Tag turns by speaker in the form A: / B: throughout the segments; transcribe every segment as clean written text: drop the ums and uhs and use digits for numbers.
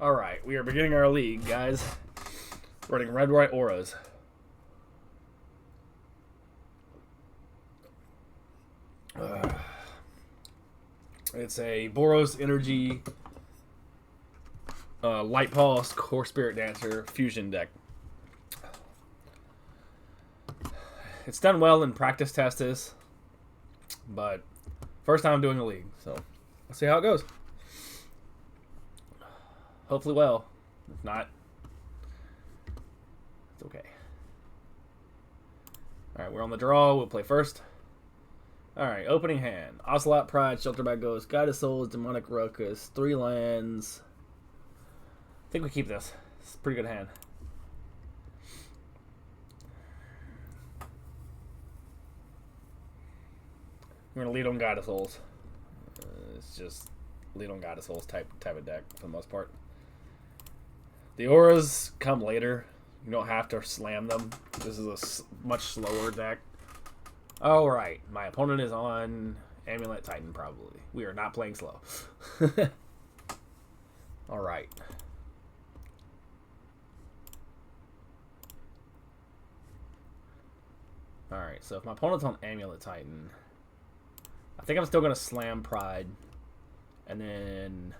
A: Alright, we are beginning our league, guys. Running red, white auras. It's a Boros Energy Light Pulse Core Spirit Dancer Fusion deck. It's done well in practice tests, but first time doing a league, so let's see how it goes. Hopefully well. If not, it's okay. Alright, we're on the draw. We'll play first. Alright, opening hand. Ocelot Pride, Shelter by Ghost, Guide of Souls, Demonic Ruckus, 3 lands. I think we keep this. It's a pretty good hand. We're going to lead on Guide of Souls. It's just lead on Guide of Souls type of deck for the most part. The auras come later. You don't have to slam them. This is a much slower deck. Alright, my opponent is on Amulet Titan, probably. We are not playing slow. Alright. Alright, so if my opponent's on Amulet Titan, I think I'm still going to slam Pride. And then...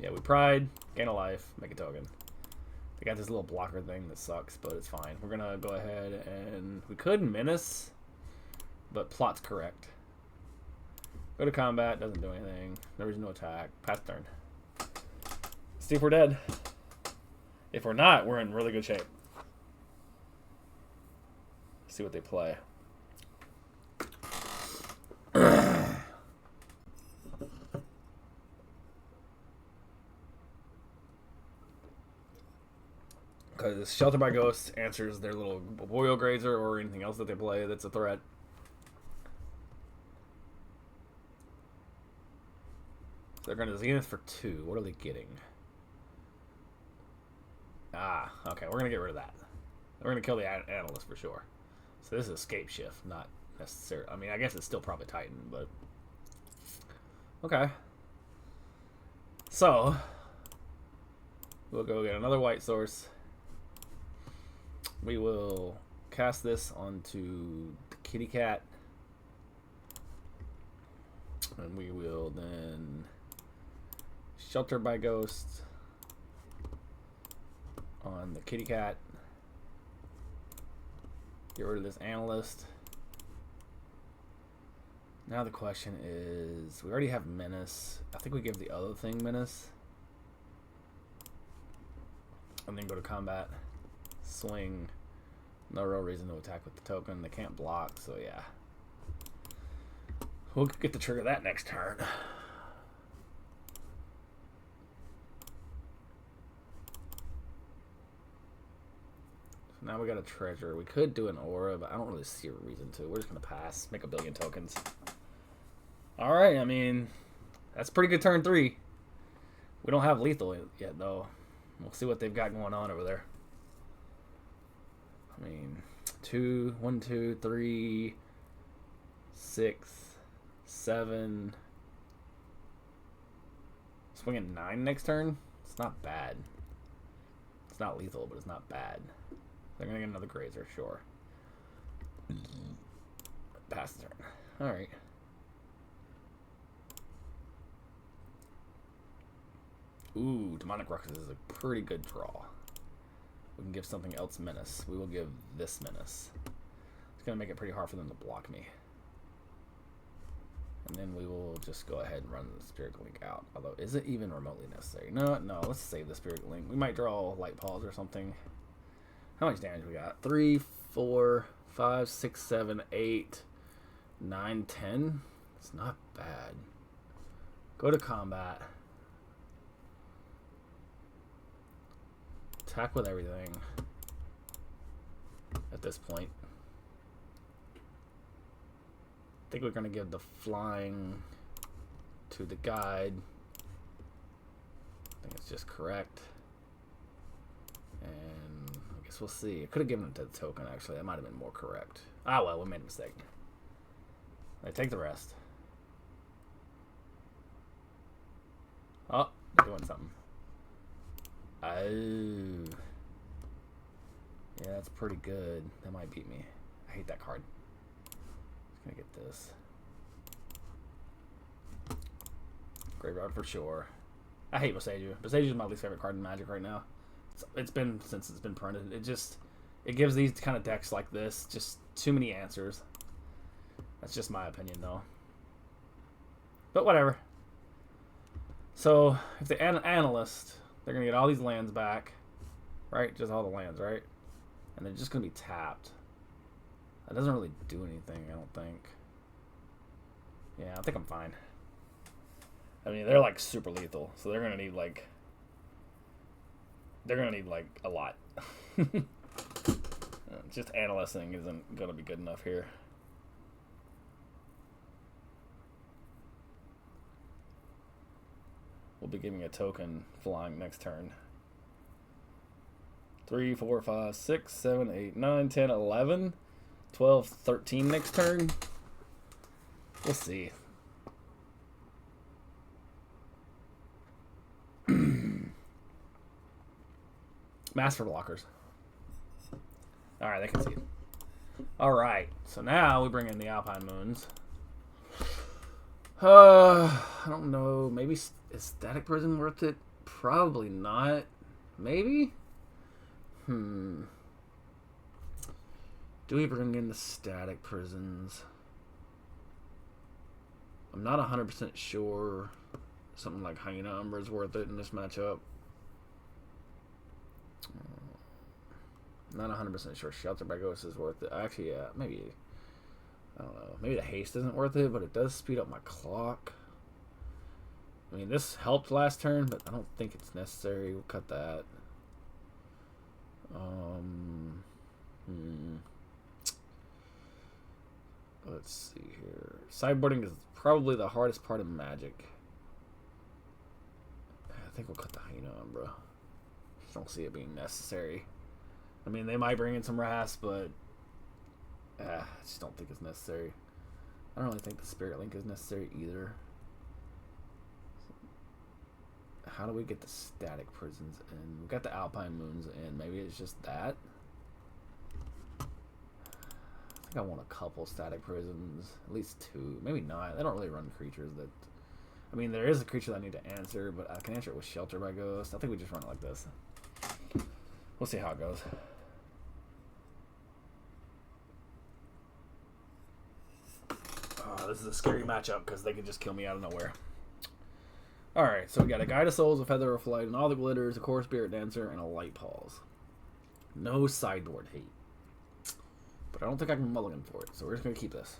A: yeah, we Pride, gain a life, make a token. They got this little blocker thing that sucks, but it's fine. We're gonna go ahead and we could menace, but plot's correct. Go to combat, doesn't do anything. There is no attack. Pass turn. See if we're dead. If we're not, we're in really good shape. See what they play. Because Shelter by Ghost answers their little Boil Grazer or anything else that they play that's a threat. So they're going to Zenith for 2. What are they getting? Ah, okay. We're going to get rid of that. We're going to kill the Analyst for sure. So this is Escape Shift, not necessarily. I mean, I guess it's still probably Titan, but... Okay. So, we'll go get another white source. We will cast this onto the kitty cat. And we will then Shelter by Ghost on the kitty cat. Get rid of this Analyst. Now the question is, we already have Menace. I think we give the other thing Menace. And then go to combat. Swing. No real reason to attack with the token. They can't block, so yeah. We'll get to trigger that next turn. So now we got a treasure. We could do an aura, but I don't really see a reason to. We're just going to pass. Make a billion tokens. Alright, I mean, that's pretty good turn 3. We don't have lethal yet, though. We'll see what they've got going on over there. I mean, 1, 2, 3, 6, 7. Swinging 9 next turn. It's not bad. It's not lethal, but it's not bad. They're gonna get another Grazer, sure. Pass the turn. All right. Ooh, Demonic Ruckus is a pretty good draw. We can give something else Menace. We will give this Menace. It's going to make it pretty hard for them to block me. And then we will just go ahead and run the Spirit Link out. Although, is it even remotely necessary? No, let's save the Spirit Link. We might draw Light Pause or something. How much damage we got? 3, 4, 5, 6, 7, 8, 9, 10. It's not bad. Go to combat. Attack with everything at this point. I think we're going to give the flying to the guide. I think it's just correct. And I guess we'll see. I could have given it to the token, actually. That might have been more correct. Ah, well, we made a mistake. I take the rest. Oh, they're doing something. Oh. Yeah, that's pretty good. That might beat me. I hate that card. Just gonna get this. Graveyard for sure. I hate Boseiju. Boseiju is my least favorite card in Magic right now. It's been since it's been printed. It gives these kind of decks like this just too many answers. That's just my opinion, though. But whatever. So if the analyst, they're gonna get all these lands back, right? Just all the lands, right? And they're just gonna be tapped. That doesn't really do anything, I don't think. Yeah, I think I'm fine. I mean, they're like super lethal, so they're gonna need like a lot. Just analyzing isn't gonna be good enough here. We'll be giving a token flying next turn. 3, 4, 5, 6, 7, 8, 9, 10, 11, 12, 13 next turn. We'll see. Master blockers. Alright, they can see it. Alright, so now we bring in the Alpine Moons. I don't know. Maybe is Static Prison worth it? Probably not. Maybe? Do we bring in the Static Prisons? I'm not 100% sure something like Hyena Umbra is worth it in this matchup. Not 100% sure Shelter by Ghost is worth it. Actually, yeah, maybe. I don't know. Maybe the haste isn't worth it, but it does speed up my clock. I mean, this helped last turn, but I don't think it's necessary. We'll cut that. Let's see here. Sideboarding is probably the hardest part of Magic. I think we'll cut the Hyena Umbra. Just don't see it being necessary. I mean, they might bring in some Rasp, but I just don't think it's necessary. I don't really think the Spirit Link is necessary either. How do we get the Static Prisons in? We've got the Alpine Moons in. Maybe it's just that. I think I want a couple Static Prisons. At least 2. Maybe not. They don't really run creatures that... I mean, there is a creature that I need to answer, but I can answer it with Shelter by Ghost. I think we just run it like this. We'll see how it goes. This is a scary matchup because they can just kill me out of nowhere. Alright, so we got a Guide of Souls, a Feather of Flight, and all the glitters, a Core Spirit Dancer, and a Light Pause. No sideboard hate. But I don't think I can mulligan for it, so we're just going to keep this.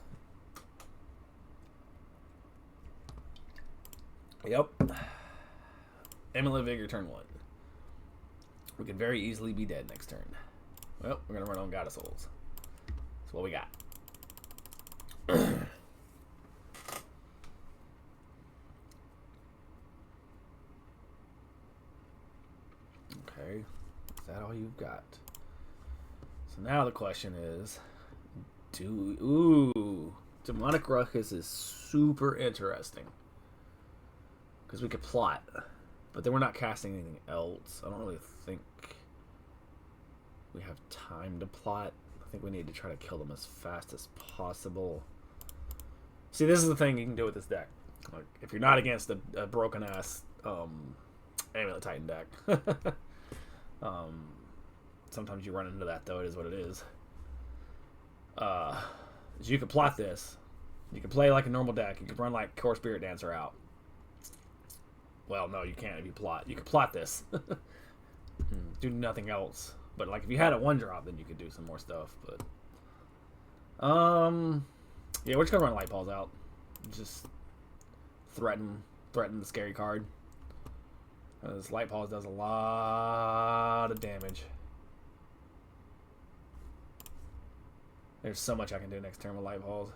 A: Yep. Amulet Vigor turn 1. We could very easily be dead next turn. Well, we're going to run on God of Souls. That's what we got. Okay. Is that all you've got? So now the question is, Demonic Ruckus is super interesting. Because we could plot. But then we're not casting anything else. I don't really think we have time to plot. I think we need to try to kill them as fast as possible. See, this is the thing you can do with this deck. Like, if you're not against a broken-ass Amulet Titan deck. Sometimes you run into that, though. It is what it is. So you could plot this. You can play like a normal deck. You could run like Core Spirit Dancer out. Well, no, you can't if you plot. You could plot this. Do nothing else. But like if you had a 1-drop, then you could do some more stuff. But yeah, we're just gonna run Light Balls out. Just threaten the scary card. This Light Pulse does a lot of damage. There's so much I can do next turn with Light Pulse.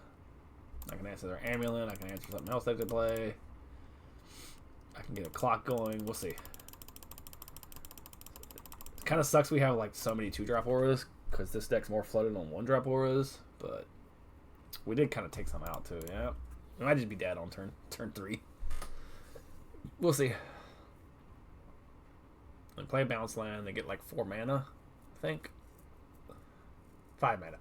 A: I can answer their Amulet. I can answer something else they could play. I can get a clock going. We'll see. It kind of sucks we have like so many 2-drop auras because this deck's more flooded on 1-drop auras. But we did kind of take some out too. Yeah, we might just be dead on turn 3. We'll see. They play a bounce land. They get like 4 mana, I think. 5 mana.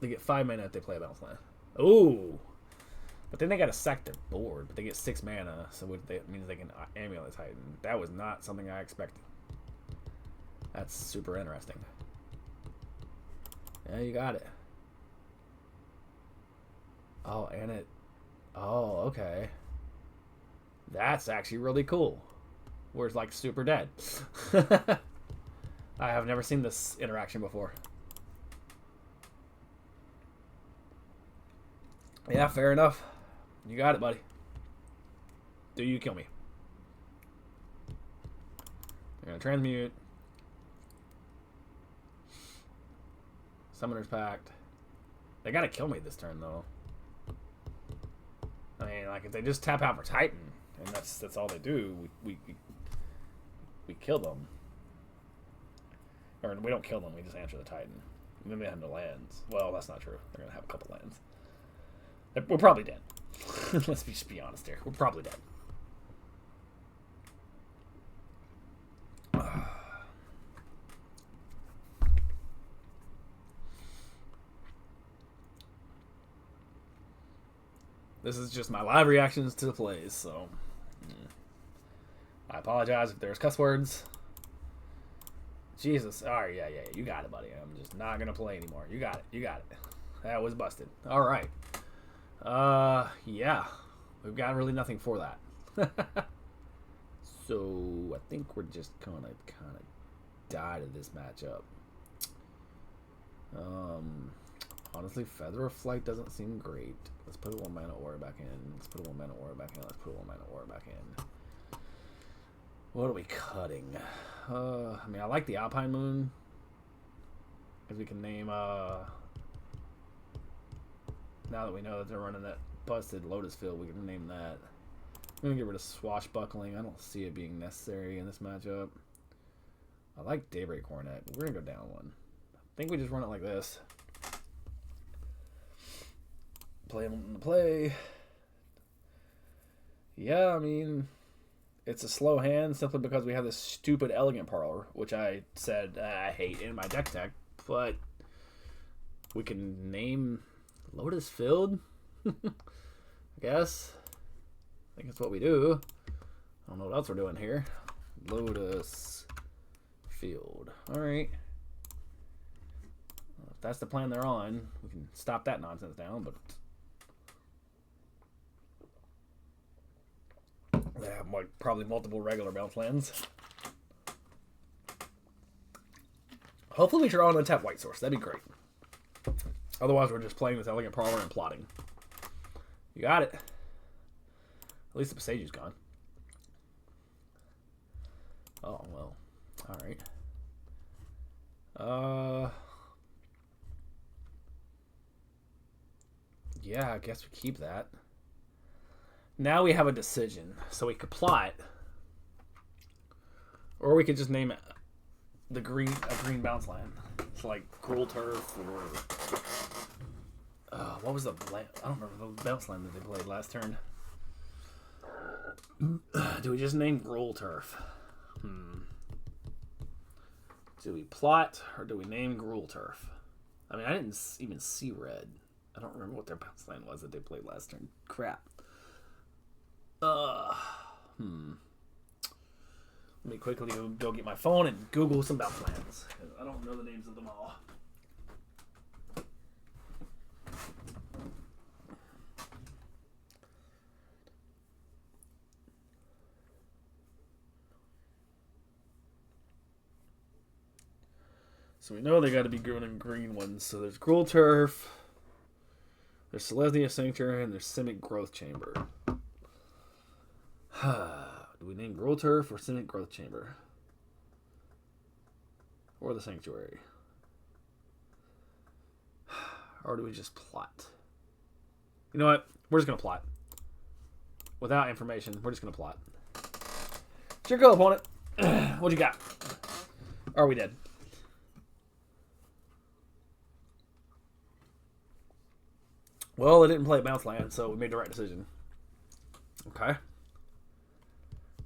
A: They get 5 mana if they play a bounce land. Ooh. But then they got to sack their board. But they get 6 mana, so that means they can Amulet Titan. That was not something I expected. That's super interesting. Yeah, you got it. Oh, and it... Oh, okay. That's actually really cool. Where it's like super dead. I have never seen this interaction before. Yeah, fair enough. You got it, buddy. Do you kill me? I'm gonna transmute. Summoner's Pact. They gotta kill me this turn, though. I mean, like, if they just tap out for Titan, and that's all they do, we kill them. Or we don't kill them, we just answer the Titan. And then they have no lands. Well, that's not true. They're gonna have a couple lands. We're probably dead. Let's just be honest here. We're probably dead. This is just my live reactions to the plays, so I apologize if there's cuss words. Jesus. Alright, yeah, you got it, buddy. I'm just not gonna play anymore. You got it. That was busted. Alright. Yeah. We've got really nothing for that. So I think we're just gonna kinda die to this matchup. Honestly, Feather of Flight doesn't seem great. Let's put a 1 mana aura back in. Let's put a 1 mana aura back in. Let's put a 1 mana aura back in. What are we cutting? I mean, I like the Alpine Moon. Because we can name, now that we know that they're running that busted Lotus Field, we can name that. I'm going to get rid of Swashbuckling. I don't see it being necessary in this matchup. I like Daybreak Hornet, but we're going to go down 1. I think we just run it like this. Play them in the play. Yeah, I mean, it's a slow hand simply because we have this stupid Elegant Parlor, which I said I hate in my deck, but we can name Lotus Field, I guess. I think that's what we do. I don't know what else we're doing here. Lotus Field. Alright. If that's the plan they're on, we can stop that nonsense down, but they have like probably multiple regular bounce lands. Hopefully we draw an untapped white source. That'd be great. Otherwise we're just playing with Elegant Parlor and plotting. You got it. At least the Passage's gone. Oh, well. Alright. Yeah, I guess we keep that. Now we have a decision. So we could plot. Or we could just name it a green bounce land. It's like Cruel Turf or... what was the land? I don't remember the bounce land that they played last turn. Do we just name Cruel Turf? Do we plot or do we name Gruul Turf? I mean, I didn't even see red. I don't remember what their bounce line was that they played last turn. Crap. Let me quickly go get my phone and Google some bounce lands. I don't know the names of them all. So we know they got to be green ones. So there's Gruul Turf, there's Selesnya Sanctuary, and there's Simic Growth Chamber. Do we name Gruul Turf or Simic Growth Chamber? Or the Sanctuary? Or do we just plot? You know what? We're just going to plot. Without information, we're just going to plot. Sure, go, opponent. What you got? Are we dead? Well, they didn't play a bounce land, so we made the right decision. Okay.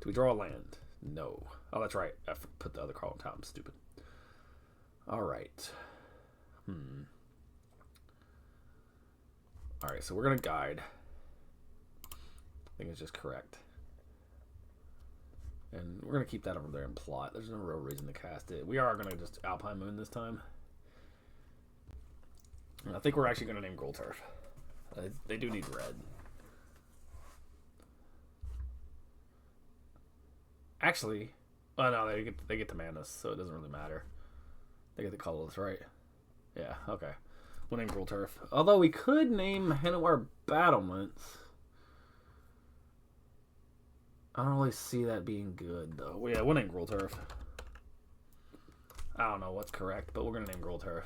A: Do we draw a land? No. Oh, that's right. I put the other card on top. I'm stupid. All right. All right, so we're going to guide. I think it's just correct. And we're going to keep that over there and plot. There's no real reason to cast it. We are going to just Alpine Moon this time. And I think we're actually going to name Gold Turf. They do need red. Actually, oh no, they get the manas, so it doesn't really matter. They get the colorless, right? Yeah, okay. We'll name Gold Turf. Although we could name Hanowar Battlements. I don't really see that being good, though. Well, yeah, we'll name Gold Turf. I don't know what's correct, but we're going to name Gold Turf.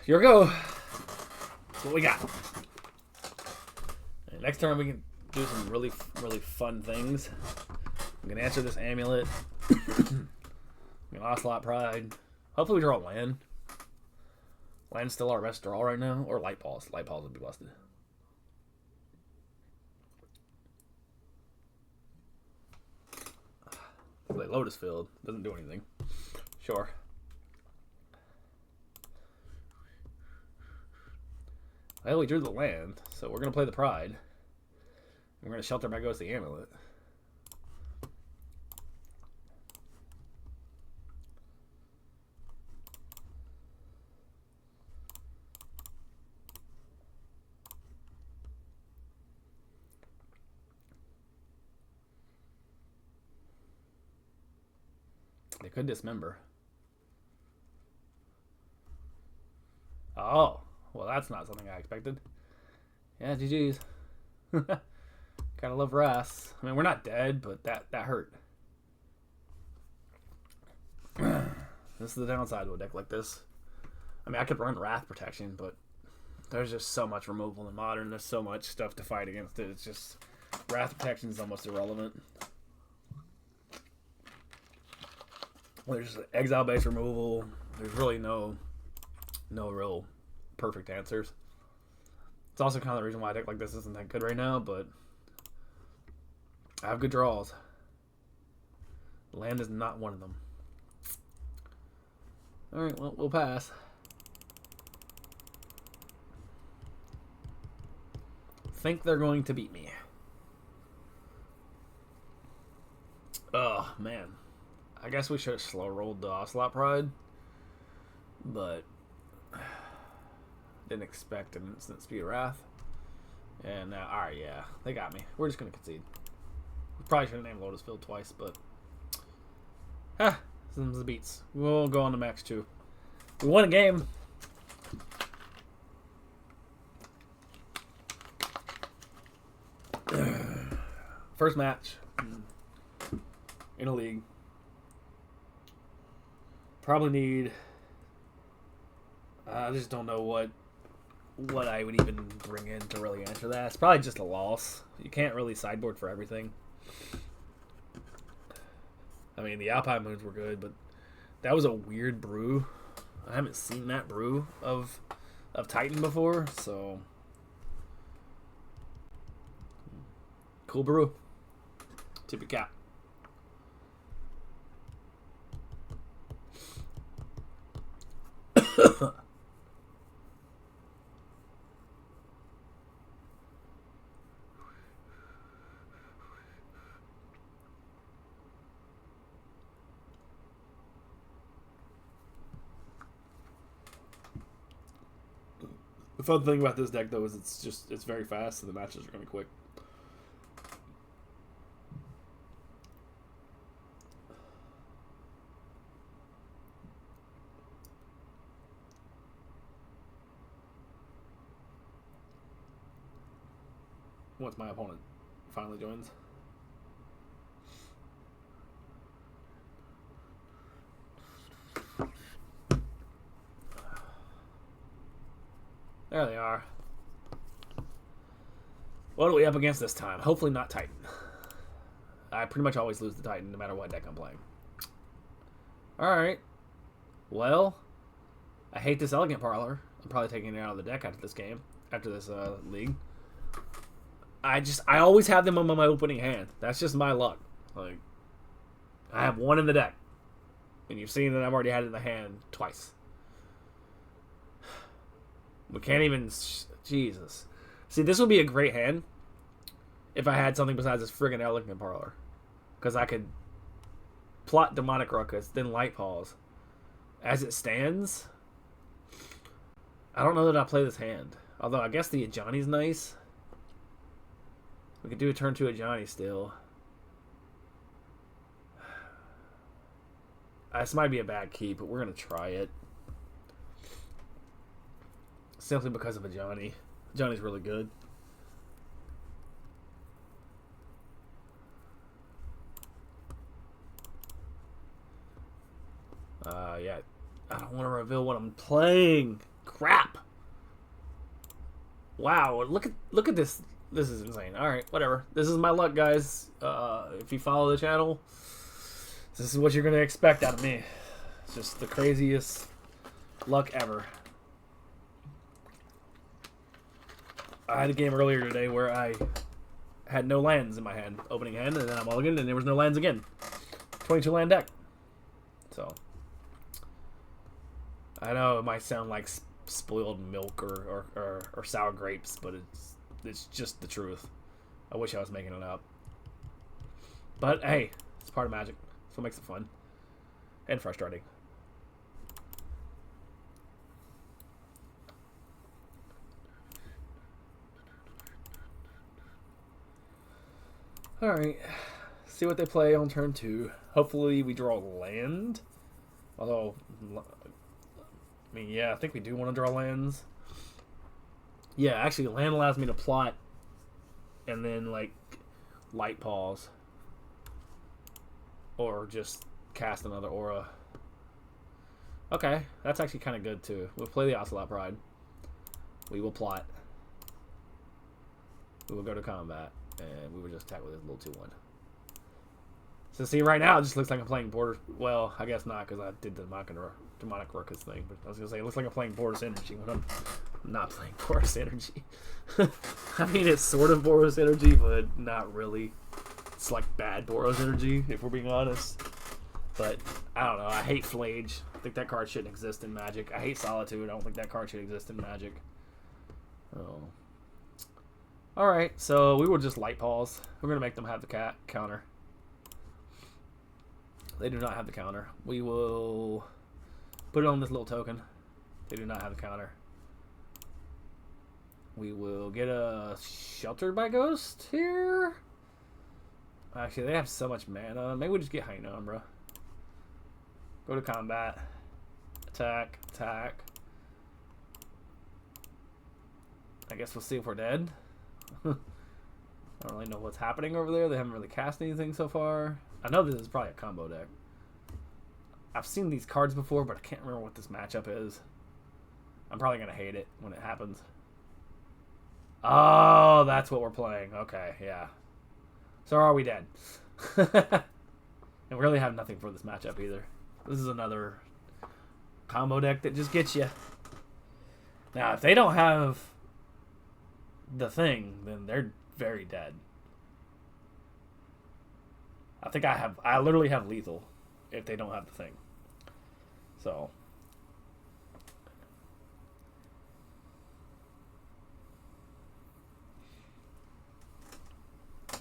A: Here we go. That's what we got. And next turn we can do some really fun things. I'm going to answer this amulet. I'm going to Ocelot Pride. Hopefully we draw a land. Land's still our best draw right now. Or Light Paws. Light Paws would be busted. Like Lotus Field. Doesn't do anything. Sure. Well, we drew the land, so we're going to play the Pride. We're going to shelter back goes the amulet. They could dismember. Oh, well, that's not something I expected. Yeah, GG's. Gotta love Wrath. I mean, we're not dead, but that hurt. This is the downside of a deck like this. I mean, I could run Wrath Protection, but there's just so much removal in Modern. There's so much stuff to fight against it. It's just Wrath Protection is almost irrelevant. There's exile-based removal. There's really no real perfect answers. It's also kind of the reason why a deck like this isn't that good right now, but I have good draws. Land is not one of them. Alright, well, we'll pass. Think they're going to beat me. Oh, man. I guess we should have slow rolled the Ocelot Pride, but didn't expect an instant speed Wrath. And now, alright, yeah, they got me. We're just going to concede. We probably should have named Lotus Field twice, but some the beats. We'll go on to max 2. We won a game. First match in a league. Probably need. I just don't know what I would even bring in to really answer that. It's probably just a loss. You can't really sideboard for everything. I mean, the Alpine Moons were good, but that was a weird brew. I haven't seen that brew of Titan before, so cool brew. Tip your cap. The fun thing about this deck, though, is it's very fast, so the matches are going to be quick. Once my opponent finally joins. There they are. What are we up against this time? Hopefully not Titan. I pretty much always lose the Titan no matter what deck I'm playing. Alright. Well, I hate this Elegant Parlor. I'm probably taking it out of the deck after this game. After this league. I always have them on my opening hand. That's just my luck. Like, I have one in the deck. And you've seen that I've already had it in the hand twice. We can't even... Jesus. See, this would be a great hand if I had something besides this friggin' Elegant Parlor. Because I could plot Demonic Ruckus, then Light Paws. As it stands, I don't know that I play this hand. Although, I guess the Ajani's nice. We could do a turn 2 Ajani still. This might be a bad keep, but we're going to try it. Simply because of Ajani. Ajani's really good. Yeah. I don't want to reveal what I'm playing. Crap. Wow, look at this. This is insane. Alright, whatever. This is my luck, guys. If you follow the channel, this is what you're going to expect out of me. It's just the craziest luck ever. I had a game earlier today where I had no lands in my hand, opening hand, and then I mulliganed, and there was no lands again. 22 land deck. So, I know it might sound like spoiled milk or sour grapes, but it's just the truth. I wish I was making it up. But hey, it's part of Magic. That's what makes it fun. And frustrating. Alright. See what they play on turn 2. Hopefully we draw land. Although, I mean, yeah, I think we do want to draw lands. Yeah, actually, land allows me to plot and then, like, Light Paws. Or just cast another aura. Okay, that's actually kind of good, too. We'll play the Ocelot Pride. We will plot. We will go to combat. And we will just attack with this little 2-1. So see, right now, it just looks like I'm playing Border... Well, I guess not, because I did the Demonic Ruckus thing. But I was going to say, it looks like I'm playing Boros Energy when I'm not playing Boros Energy. I mean, it's sort of Boros Energy, but not really. It's like bad Boros Energy, if we're being honest. But, I don't know. I hate Flage. I think that card shouldn't exist in Magic. I hate Solitude. I don't think that card should exist in Magic. Oh. Alright, so we will just Light Paws. We're going to make them have the counter. They do not have the counter. We will put it on this little token. They do not have the counter. We will get a Sheltered by Ghost here. Actually, they have so much mana. Maybe we just get Heightened Umbra. Go to combat. Attack. Attack. I guess we'll see if we're dead. I don't really know what's happening over there. They haven't really cast anything so far. I know this is probably a combo deck. I've seen these cards before, but I can't remember what this matchup is. I'm probably going to hate it when it happens. Oh, that's what we're playing. Okay, yeah. So are we dead? And we really have nothing for this matchup either. This is another combo deck that just gets you. Now, if they don't have the thing, then they're very dead. I literally have lethal if they don't have the thing. So the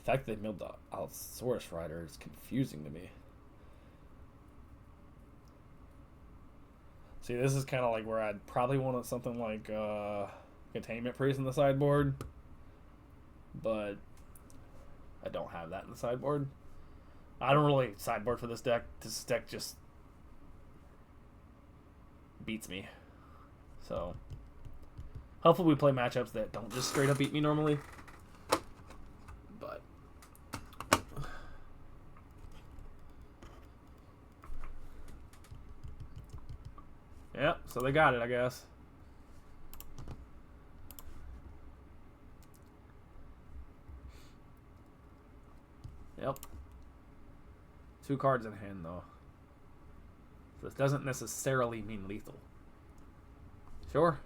A: fact that they milled the Allosaurus Rider is confusing to me. See, this is kind of like where I'd probably want something like Containment Priest in the sideboard, but I don't have that in the sideboard. I don't really sideboard for this deck. This deck just beats me. So hopefully we play matchups that don't just straight up beat me normally. But yeah, so they got it, I guess. Yep. 2 cards in hand, though. So this doesn't necessarily mean lethal. Sure.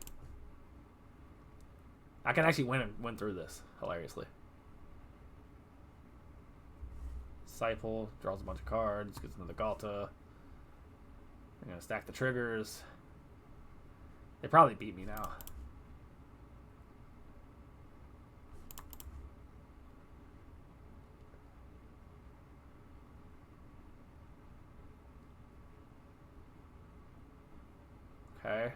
A: I can actually win through this hilariously. Disciple draws a bunch of cards, gets another Galta. I'm gonna stack the triggers. They probably beat me now. Okay.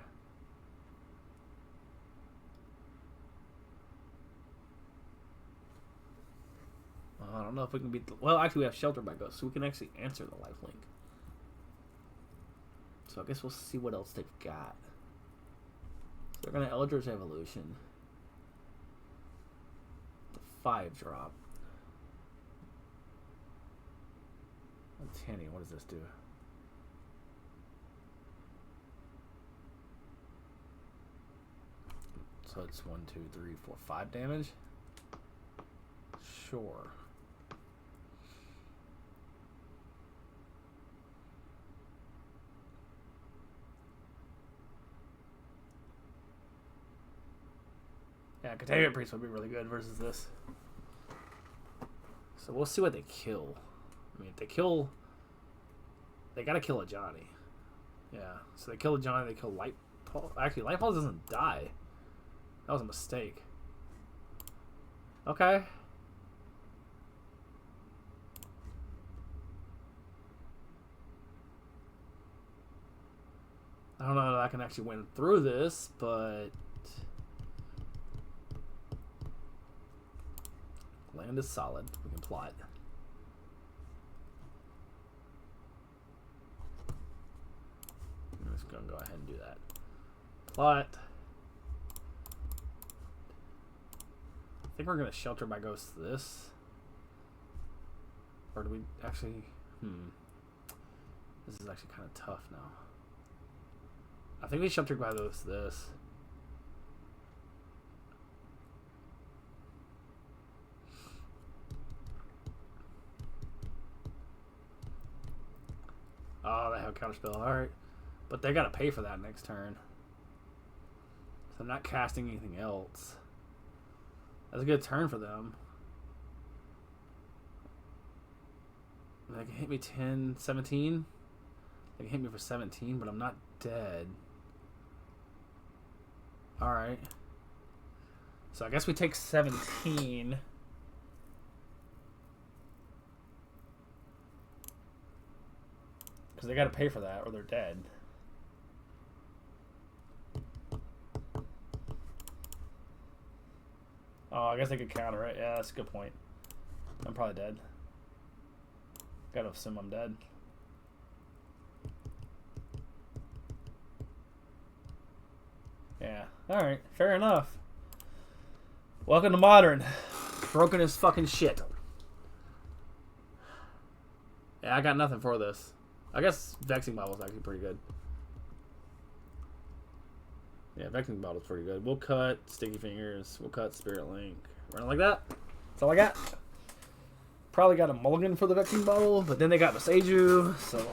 A: I don't know if we can beat the... Well, actually, we have Shelter by Ghost, so we can actually answer the lifelink. So I guess we'll see what else they've got. So they're going to Eldritch Evolution. The 5-drop. Uncanny, what does this do? So it's 1, 2, 3, 4, 5 damage? Sure. Yeah, Contagion Priest would be really good versus this. So we'll see what they kill. I mean, if they kill... They gotta kill a Johnny. Yeah, so they kill a Johnny, they kill Light Pulse. Actually, Light Pulse doesn't die. That was a mistake. Okay. I don't know that I can actually win through this, but... Land is solid. We can plot. I'm just going to go ahead and do that. Plot. I think we're going to Shelter by Ghost this. Or do we actually... This is actually kind of tough now. I think we Shelter by Ghost this. Oh, they have a counterspell. Alright. But they gotta pay for that next turn. So I'm not casting anything else. That's a good turn for them. They can hit me 10, 17. They can hit me for 17, but I'm not dead. Alright. So I guess we take 17. Because they gotta pay for that or they're dead. Oh, I guess they could counter it. Yeah, that's a good point. I'm probably dead. Gotta assume I'm dead. Yeah. Alright, fair enough. Welcome to Modern. Broken as fucking shit. Yeah, I got nothing for this. I guess Vexing Bottle is actually pretty good. Yeah, Vexing Bottle's pretty good. We'll cut Sticky Fingers. We'll cut Spirit Link. Running like that. That's all I got. Probably got a mulligan for the Vexing Bottle, but then they got Maseju, so...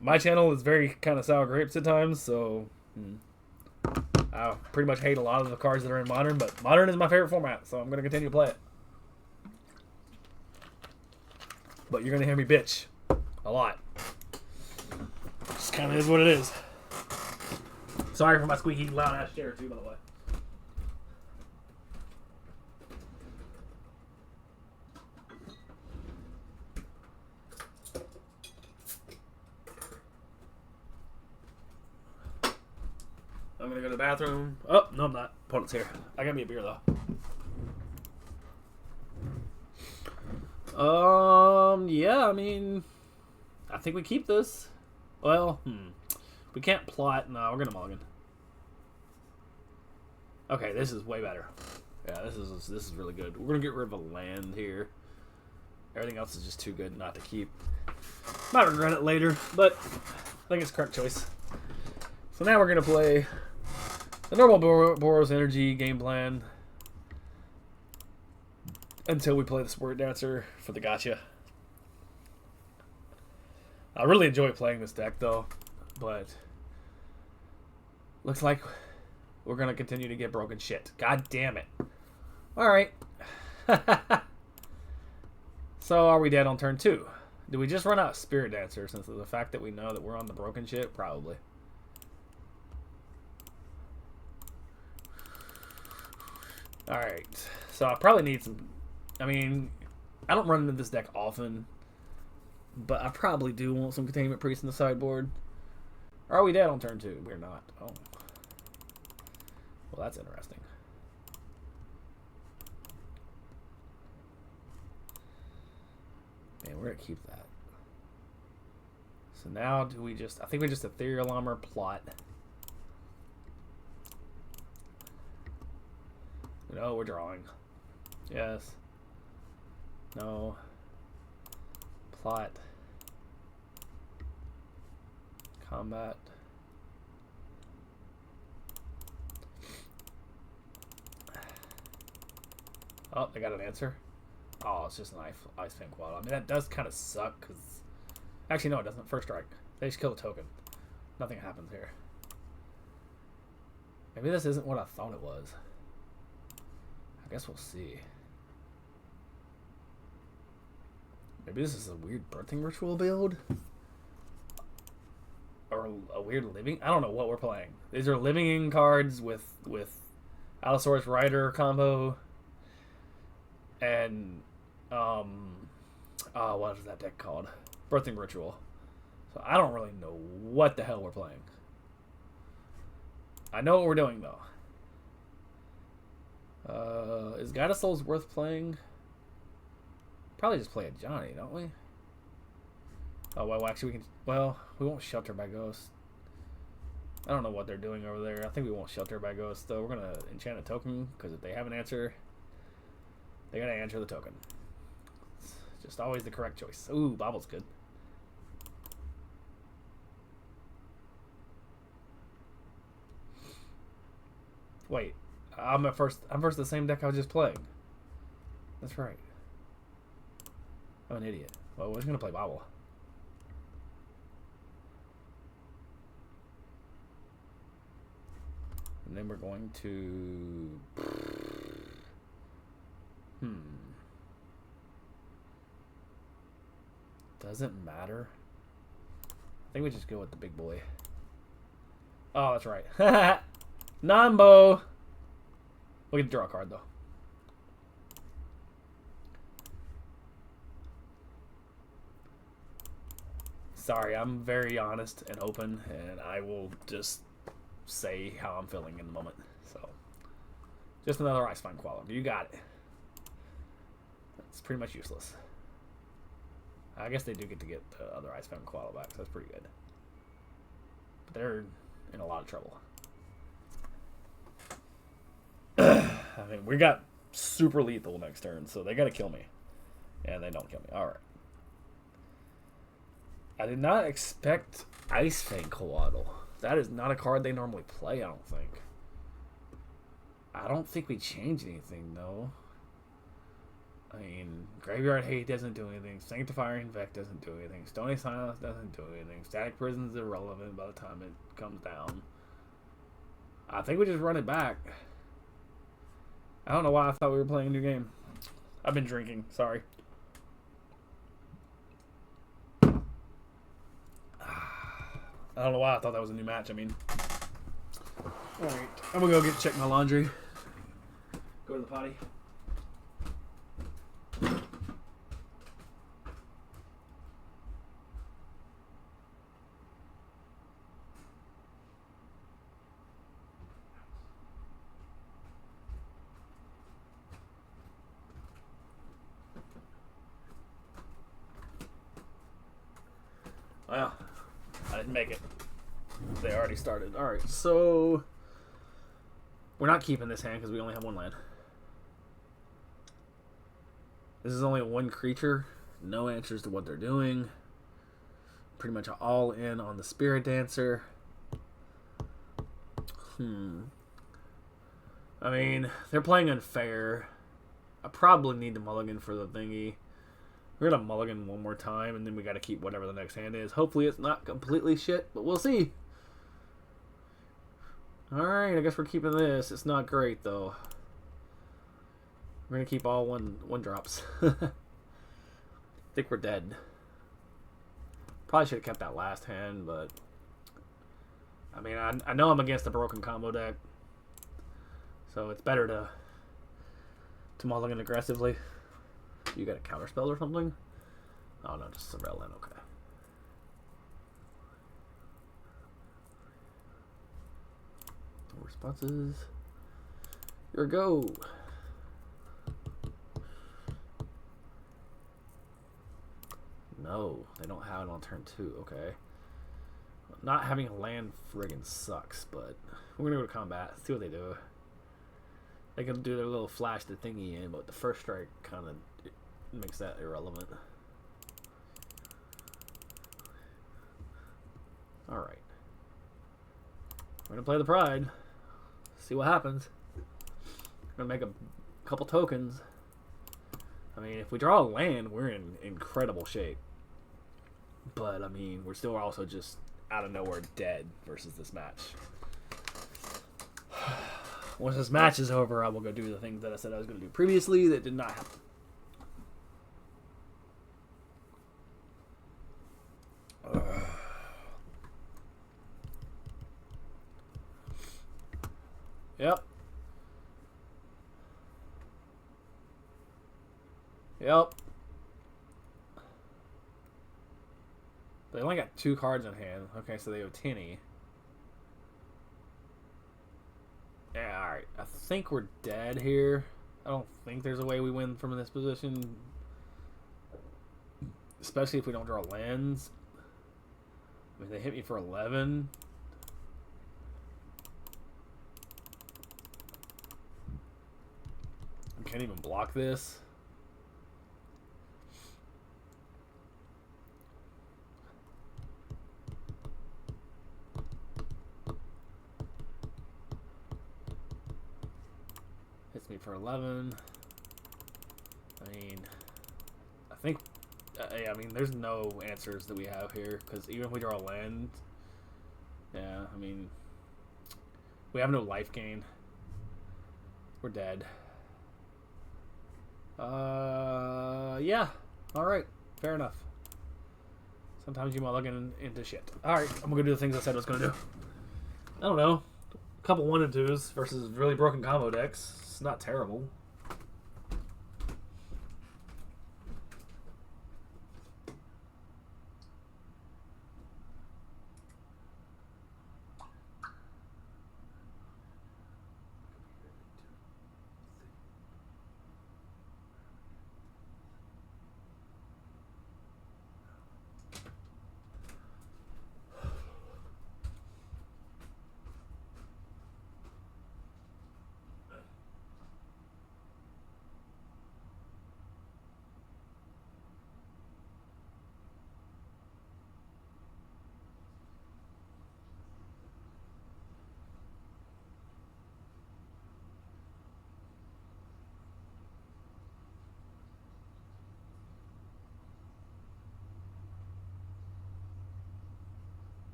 A: My channel is very kind of sour grapes at times, so... I pretty much hate a lot of the cards that are in Modern, but Modern is my favorite format, so I'm going to continue to play it. But you're going to hear me bitch a lot. Just kind of is what it is. Sorry for my squeaky loud ass chair too, by the way. I'm going to go to the bathroom. Oh, no I'm not. Opponent's here. I got me a beer though. Yeah, I mean, I think we keep this. Well, we can't plot. No, we're gonna mulligan. Okay, this is way better. Yeah, this is really good. We're gonna get rid of a land here. Everything else is just too good not to keep. Might regret it later, but I think it's the correct choice. So now we're gonna play the normal Boros Energy game plan until we play the Sport Dancer for the gotcha. I really enjoy playing this deck though, but Looks like we're going to continue to get broken shit. God damn it. Alright. So, are we dead on turn 2? Do we just run out of Spirit Dancer since of the fact that we know that we're on the broken shit? Probably. Alright. So, I probably need some... I mean, I don't run into this deck often, but I probably do want some Containment Priest in the sideboard. Or are we dead on turn 2? We're not. Oh. Well, that's interesting. Man, we're going to keep that. So now do we just... I think we just Ethereal Armor plot. No, we're drawing. Yes. No. Plot. Combat. Oh, they got an answer. Oh, it's just an Ice Fan Quad. I mean, that does kind of suck, because... Actually, no, it doesn't. First strike. They just kill the token. Nothing happens here. Maybe this isn't what I thought it was. I guess we'll see. Maybe this is a weird birthing ritual build? Or a weird living... I don't know what we're playing. These are living in cards with Allosaurus Rider combo. And, what is that deck called? Birthing Ritual. So I don't really know what the hell we're playing. I know what we're doing, though. Is Guide of Souls worth playing? Probably just play a Johnny, don't we? Oh, well, actually, we can... Well, we won't Shelter by Ghost. I don't know what they're doing over there. I think we won't Shelter by Ghost, though. We're going to enchant a token, because if they have an answer... They're going to answer the token. It's just always the correct choice. Ooh, Bobble's good. Wait. I'm first the same deck I was just playing. That's right. I'm an idiot. Well, we're just going to play Bobble. And then we're going to... Doesn't matter. I think we just go with the big boy. Oh, that's right. Nambo! We can draw a card, though. Sorry, I'm very honest and open, and I will just say how I'm feeling in the moment. So, just another Ice Fine Quality. You got it. It's pretty much useless. I guess they do get to get the other Ice Fine Quality back, so that's pretty good. But they're in a lot of trouble. I mean, we got super lethal next turn, so they gotta kill me. And they don't kill me. Alright. I did not expect Ice Fang Coatl. That is not a card they normally play, I don't think. I don't think we changed anything, though. I mean, Graveyard Hate doesn't do anything. Sanctifying Vex doesn't do anything. Stony Silence doesn't do anything. Static Prison's irrelevant by the time it comes down. I think we just run it back. I don't know why I thought we were playing a new game. I've been drinking. Sorry. I don't know why I thought that was a new match. I mean, alright. I'm gonna go check my laundry. Go to the potty. Well, I didn't make it. They already started. Alright, so... We're not keeping this hand because we only have one land. This is only one creature. No answers to what they're doing. Pretty much all in on the Spirit Dancer. I mean, they're playing unfair. I probably need to mulligan for the thingy. We're going to mulligan one more time, and then we got to keep whatever the next hand is. Hopefully it's not completely shit, but we'll see. Alright, I guess we're keeping this. It's not great, though. We're gonna keep all one drops. I think we're dead. Probably should have kept that last hand, but... I mean, I know I'm against a broken combo deck. So it's better to mulligan aggressively. You got a counterspell or something? Oh, no, just Sorrelin, okay. No responses. Here we go. No, they don't have it on turn 2, okay. Not having a land friggin' sucks, but we're gonna go to combat, see what they do. They can do their little flash the thingy in, but the first strike kind of makes that irrelevant. Alright. We're gonna play the Pride. See what happens. We're gonna make a couple tokens. I mean, if we draw a land, we're in incredible shape. But, I mean, we're still also just out of nowhere dead versus this match. Once this match is over, I will go do the things that I said I was going to do previously that did not happen. Yep. Yep. They only got 2 cards in hand. Okay, so they have Tinny. Yeah, alright. I think we're dead here. I don't think there's a way we win from this position. Especially if we don't draw lands. I mean, they hit me for 11. I can't even block this. Hits me for 11. I mean, I think, I mean, there's no answers that we have here, because even if we draw a land, yeah, I mean, we have no life gain. We're dead. Yeah, alright, fair enough. Sometimes you might look into shit. Alright, I'm gonna do the things I said I was gonna do. I don't know. A couple 1 and 2s versus really broken combo decks. It's not terrible.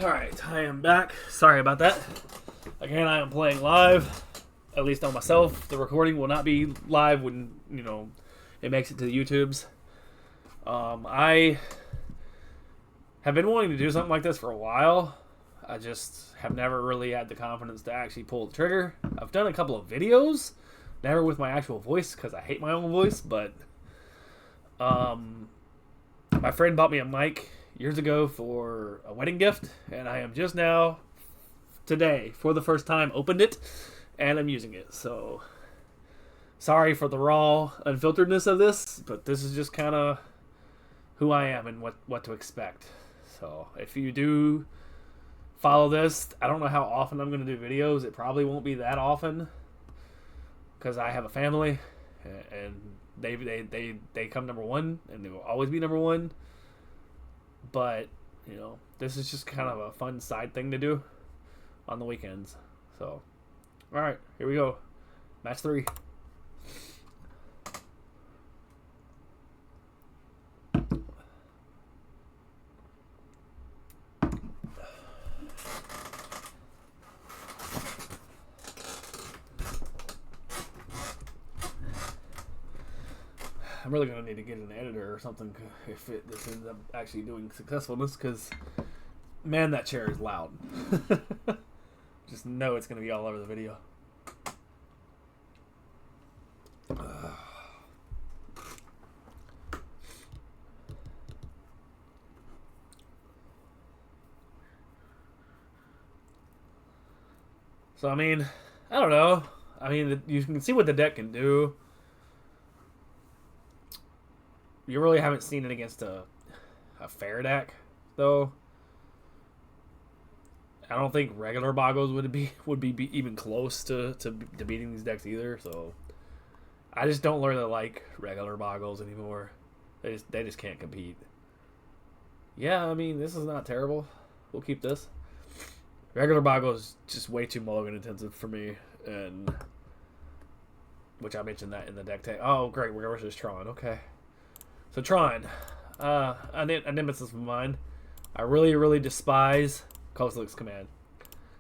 A: Alright, I am back. Sorry about that. Again, I am playing live. at least on myself, the recording will not be live when, you know, it makes it to the YouTubes. I have been wanting to do something like this for a while. I just have never really had the confidence to actually pull the trigger. I've done a couple of videos, never with my actual voice because I hate my own voice, but my friend bought me a mic years ago for a wedding gift, and I am just now, today, for the first time, opened it, and I'm using it. So, sorry for the raw unfilteredness of this, but this is just kind of who I am and what to expect. So, if you do follow this, I don't know how often I'm going to do videos. It probably won't be that often because I have a family, and they come number one, and they will always be number one. But, you know, this is just kind of a fun side thing to do on the weekends. So, alright, here we go. Match 3. I'm really going to need to get an editor or something if this ends up actually doing successfulness, because, man, that chair is loud. Just know it's going to be all over the video. So, I mean, I don't know. I mean, you can see what the deck can do. You really haven't seen it against a fair deck, though. I don't think regular Boggles would be even close to beating these decks either. So I just don't really like regular Boggles anymore. They just can't compete. Yeah, I mean, this is not terrible. We'll keep this. Regular Boggles is just way too mulligan intensive for me, and which I mentioned that in the deck tag. Oh, great, we're versus Tron. Okay. So Tron, a nemesis of mine. I really despise Kozilek's Command.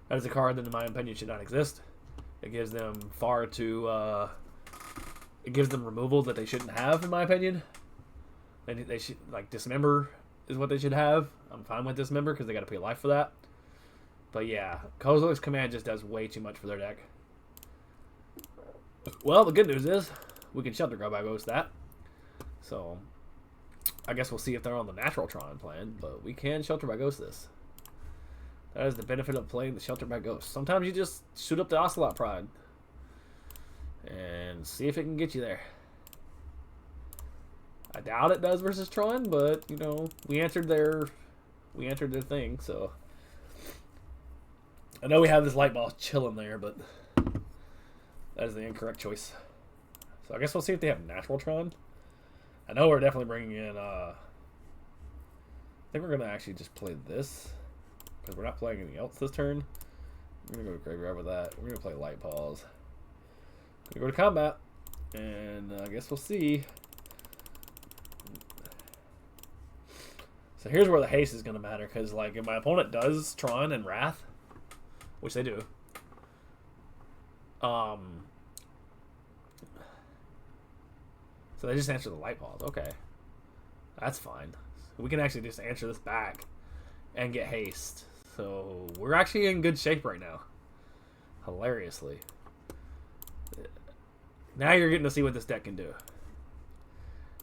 A: That is a card that, in my opinion, should not exist. It gives them it gives them removal that they shouldn't have, in my opinion. They should, like, Dismember is what they should have. I'm fine with Dismember because they got to pay life for that. But yeah, Kozilek's Command just does way too much for their deck. Well, the good news is we can Shelter Guard by Ghost that. So I guess we'll see if they're on the natural Tron plan, but we can Shelter by Ghost this. That is the benefit of playing the Shelter by Ghost. Sometimes you just shoot up the Ocelot Pride and see if it can get you there. I doubt it does versus Tron, but you know, we answered their thing, so I know we have this light ball chilling there, but that is the incorrect choice. So I guess we'll see if they have natural Tron. I know we're definitely bringing in, I think we're going to actually just play this, because we're not playing anything else this turn. We're going to go to Graveyard with that. We're going to play Light Paws. Going to go to Combat, and I guess we'll see. So here's where the haste is going to matter, because like if my opponent does Tron and Wrath, which they do, so they just answer the Light Paws. Okay. That's fine. We can actually just answer this back and get haste. So we're actually in good shape right now. Hilariously. Now you're getting to see what this deck can do,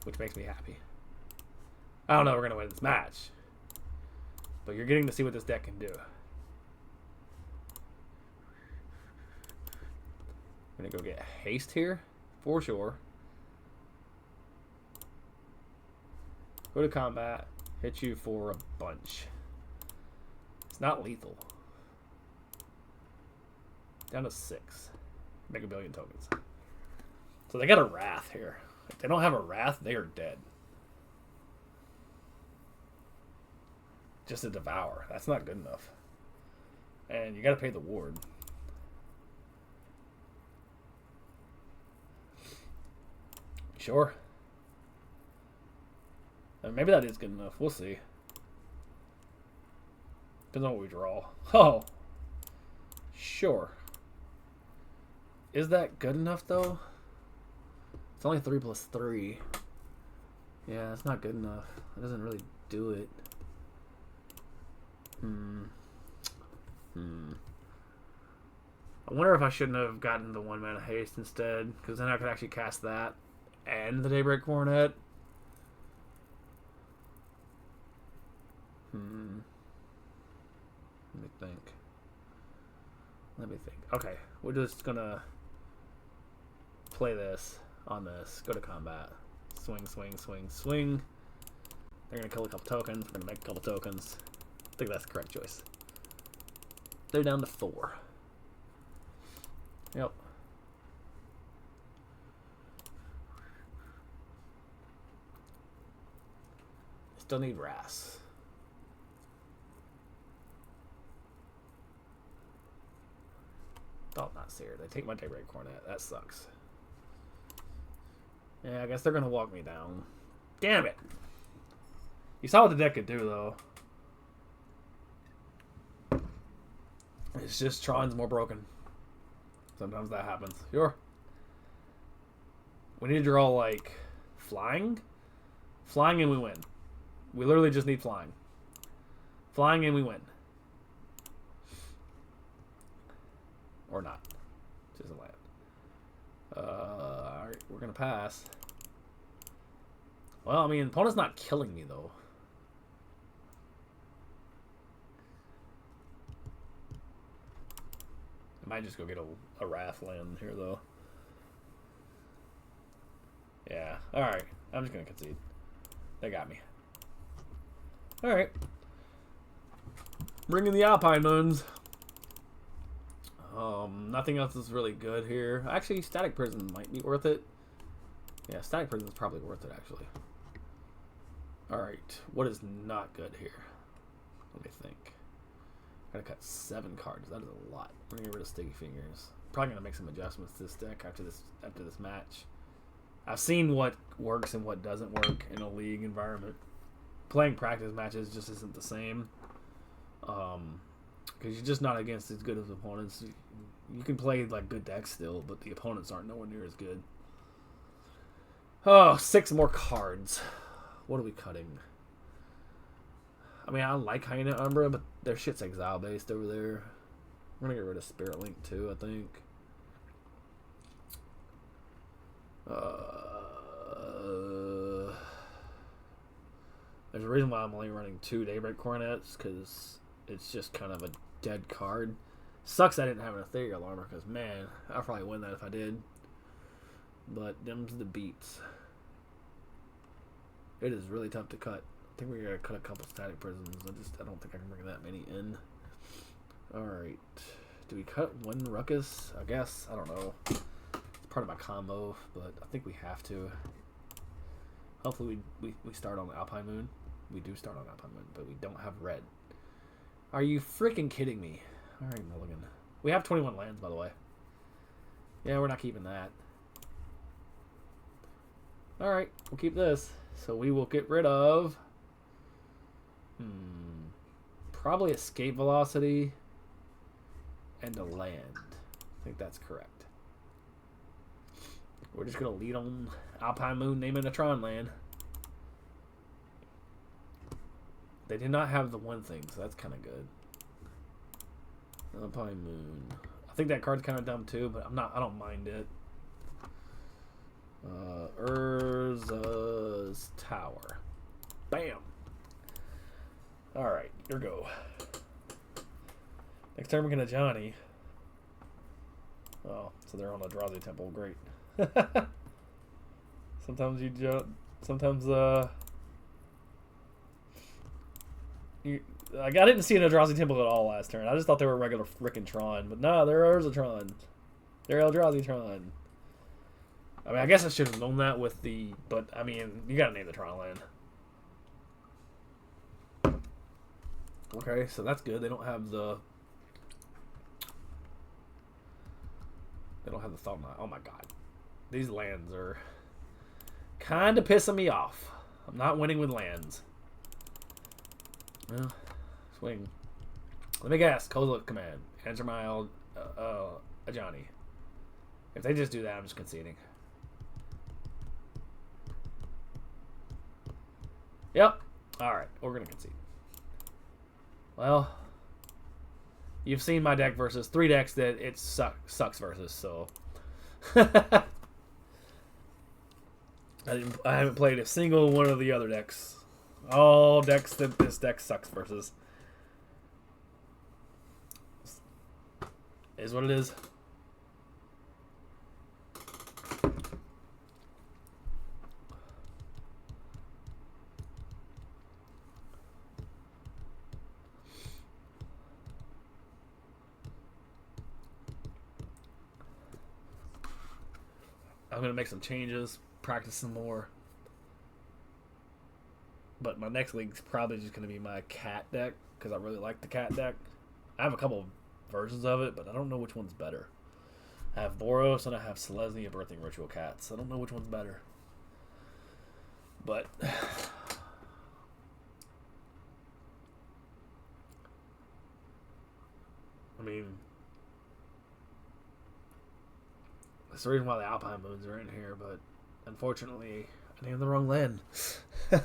A: which makes me happy. I don't know if we're going to win this match, but you're getting to see what this deck can do. I'm going to go get haste here, for sure. Go to combat, hit you for a bunch. It's not lethal. Down to 6. Make a billion tokens. So they got a Wrath here. If they don't have a Wrath, they are dead. Just a Devour. That's not good enough. And you got to pay the ward. Sure. Maybe that is good enough. We'll see. Depends on what we draw. Oh. Sure. Is that good enough, though? It's only 3 plus 3. Yeah, that's not good enough. It doesn't really do it. I wonder if I shouldn't have gotten the 1 mana haste instead, because then I could actually cast that and the Daybreak Coronet. Let me think. Okay, we're just gonna play this on this. Go to combat. Swing, swing, swing, swing. They're gonna kill a couple tokens. We're gonna make a couple tokens. I think that's the correct choice. They're down to 4. Yep. Still need Ras. Oh, not Seer. They take my Daybreak Coronet. That sucks. Yeah, I guess they're gonna walk me down. Damn it! You saw what the deck could do, though. It's just Tron's more broken. Sometimes that happens. Sure. We need to draw, like, flying? Flying and we win. We literally just need flying. Flying and we win. Or not. Just a land. Alright, we're gonna pass. Well, I mean, opponent's not killing me, though. I might just go get a Wrath land here, though. Yeah, alright. I'm just gonna concede. They got me. Alright. Bring in the Alpine Moons. Nothing else is really good here. Actually, Static Prison might be worth it. Yeah, Static Prison is probably worth it, actually. Alright, what is not good here? Let me think. Gotta cut 7 cards. That is a lot. We're gonna get rid of Sticky Fingers. Probably gonna make some adjustments to this deck after this match. I've seen what works and what doesn't work in a league environment. Playing practice matches just isn't the same. Because you're just not against as good as opponents. You can play like good decks still, but the opponents aren't nowhere near as good. Oh, 6 more cards. What are we cutting? I mean, I like Hyena Umbra, but their shit's exile based over there. We're gonna get rid of Spirit Link too, I think. There's a reason why I'm only running 2 Daybreak Coronets, because it's just kind of a dead card. Sucks I didn't have an Ethereal Armor, because man, I'd probably win that if I did. But them's the beats. It is really tough to cut. I think we're gonna cut a couple Static Prisons. I don't think I can bring that many in. Alright. Do we cut 1 Ruckus? I guess. I don't know. It's part of my combo, but I think we have to. Hopefully we start on the Alpine Moon. We do start on Alpine Moon, but we don't have red. Are you freaking kidding me? Alright, Mulligan. We have 21 lands, by the way. Yeah, we're not keeping that. Alright, we'll keep this. So we will get rid of... probably Escape Velocity and a land. I think that's correct. We're just going to lead on Alpine Moon, naming a Tron land. They did not have the one thing, so that's kind of good. Alpine Moon. I think that card's kind of dumb too, but I don't mind it. Urza's Tower. Bam! Alright, here we go. Next turn we're gonna Johnny. Oh, so they're on a Eldrazi Temple. Great. Sometimes I didn't see an Eldrazi Temple at all last turn. I just thought they were regular frickin' Tron. But no, they're Urzatron. They're Eldrazi Tron. I mean, I guess I should have known that with the... But, I mean, you gotta name the Tron land. Okay, so that's good. They don't have the... Thought Knot. Oh my god. These lands are kind of pissing me off. I'm not winning with lands. Well, swing. Let me guess. Kozilek Command. Answer my Ajani. If they just do that, I'm just conceding. Yep. Alright, we're going to concede. Well, you've seen my deck versus 3 decks that it sucks versus, so... I haven't played a single one of the other decks. All decks that this deck sucks versus. Is what it is. I'm going to make some changes, practice some more. But my next league's probably just going to be my cat deck, because I really like the cat deck. I have a couple of versions of it, but I don't know which one's better. I have Boros and I have Selesnya Birthing Ritual Cats. I don't know which one's better. But... I mean... That's the reason why the Alpine Moons are in here, but unfortunately, I named the wrong land. If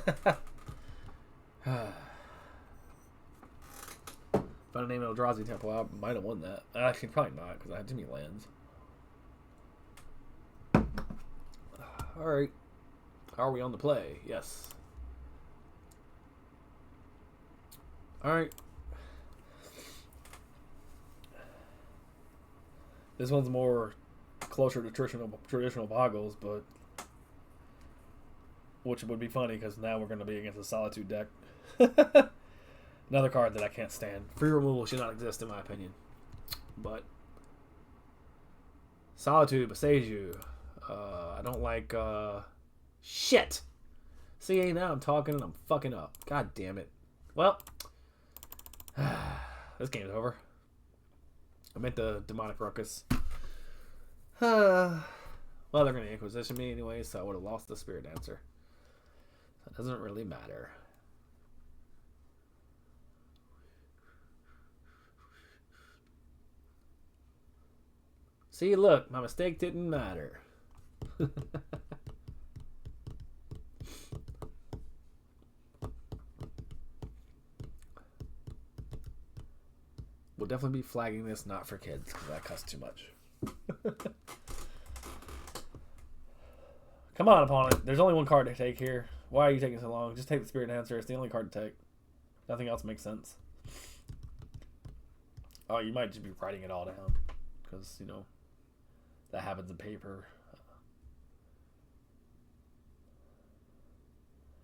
A: I'd named Eldrazi Temple, I might have won that. Actually, probably not, because I had too many lands. Alright. Are we on the play? Yes. Alright. This one's more closer to traditional boggles, but which would be funny because now we're going to be against a Solitude deck. Another card that I can't stand. Free removal should not exist in my opinion. But Solitude, Beseju. I don't like shit. See, now I'm talking and I'm fucking up. God damn it. Well, this game's over. I meant the Demonic Ruckus. Well, they're going to Inquisition me anyway, so I would have lost the Spirit Dancer. So it doesn't really matter. See, look, my mistake didn't matter. We'll definitely be flagging this not for kids, because that costs too much. Come on, opponent. There's only one card to take here. Why are you taking so long? Just take the Spirit Dancer. It's the only card to take. Nothing else makes sense. Oh, you might just be writing it all down. Because, you know, that happens in paper.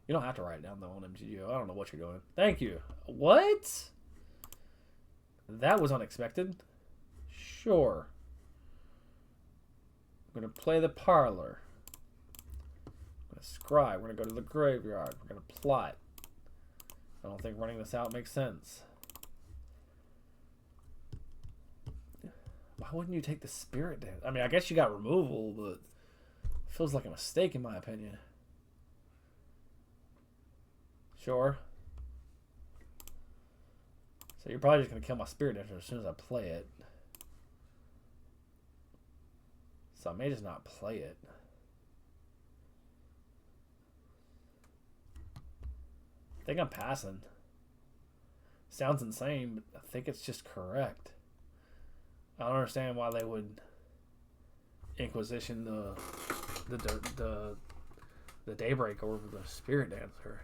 A: You don't have to write it down, though, on MGGO. I don't know what you're doing. Thank you. What? That was unexpected. Sure. I'm going to play the parlor. I'm going to scry. We're going to go to the graveyard. We're going to plot. I don't think running this out makes sense. Why wouldn't you take the Spirit Dance? I mean, I guess you got removal, but it feels like a mistake in my opinion. Sure. So you're probably just going to kill my Spirit Dancer as soon as I play it. So I may just not play it. I think I'm passing. Sounds insane, but I think it's just correct. I don't understand why they would Inquisition the Daybreak over the Spirit Dancer.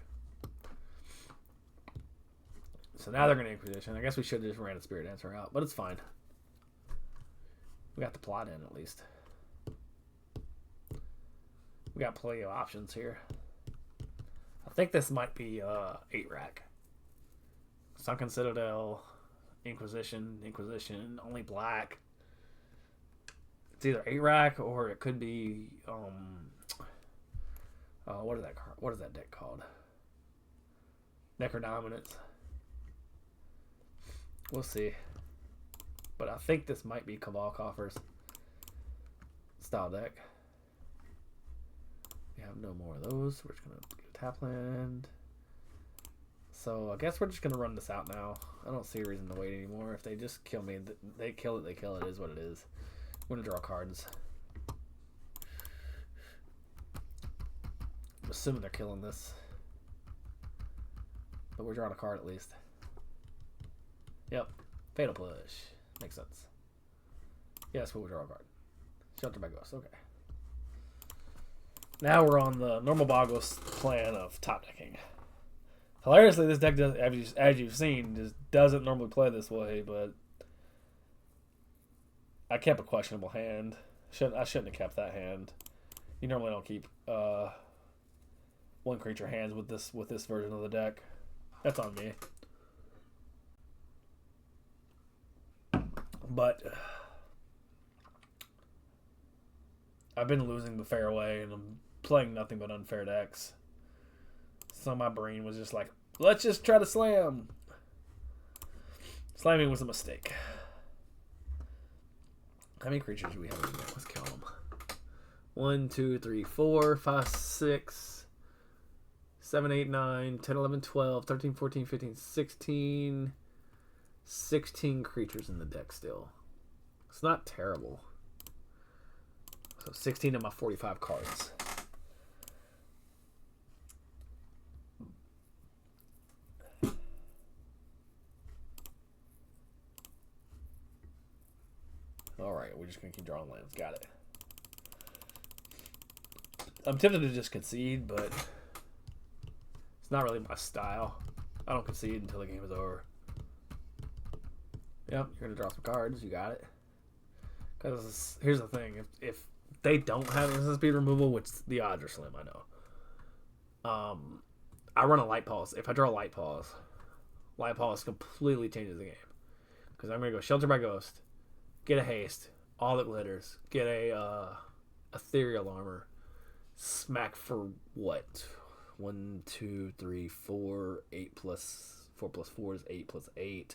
A: So now they're going to Inquisition. I guess we should have just ran a Spirit Dancer out, but it's fine. We got the plot in at least. We got plenty of options here. I think this might be 8-rack. Sunken Citadel, Inquisition, only black. It's either 8-rack or it could be what is that deck called? Necrodominance. We'll see. But I think this might be Cabal Coffers style deck. We have no more of those. We're just gonna get a tap land. So I guess we're just gonna run this out now. I don't see a reason to wait anymore. If they just kill me, they kill it. They kill it. Is what it is. We're gonna draw cards. assuming they're killing this. But we're drawing a card at least. Yep. Fatal Push. Makes sense. Yes, we'll draw a card. Shelter by Ghost. Okay. Now we're on the normal Boggles plan of top decking. Hilariously, this deck, does, as you've seen, just doesn't normally play this way, but I kept a questionable hand. I shouldn't have kept that hand. You normally don't keep one creature hands with this version of the deck. That's on me. But I've been losing the fairway, and I'm playing nothing but unfair decks. So my brain was just like, let's just try to slam. Slamming was a mistake. How many creatures do we have in there? Let's count them. 1, 2, 3, 4, 5, 6, 7, 8, 9, 10, 11, 12, 13, 14, 15, 16. 16 creatures in the deck still. It's not terrible. So 16 of my 45 cards. Alright, we're just going to keep drawing lands. Got it. I'm tempted to just concede, but it's not really my style. I don't concede until the game is over. Yep, you're going to draw some cards. You got it. Because here's the thing. If they don't have instant speed removal, which the odds are slim, I know. I run a Light Pulse. If I draw a Light Pulse completely changes the game. Because I'm going to go Shelter by Ghost, get a Haste, all that glitters, get a Ethereal Armor, smack for what? 1, 2, 3, 4, 8 plus 4 plus 4 is 8 plus 8.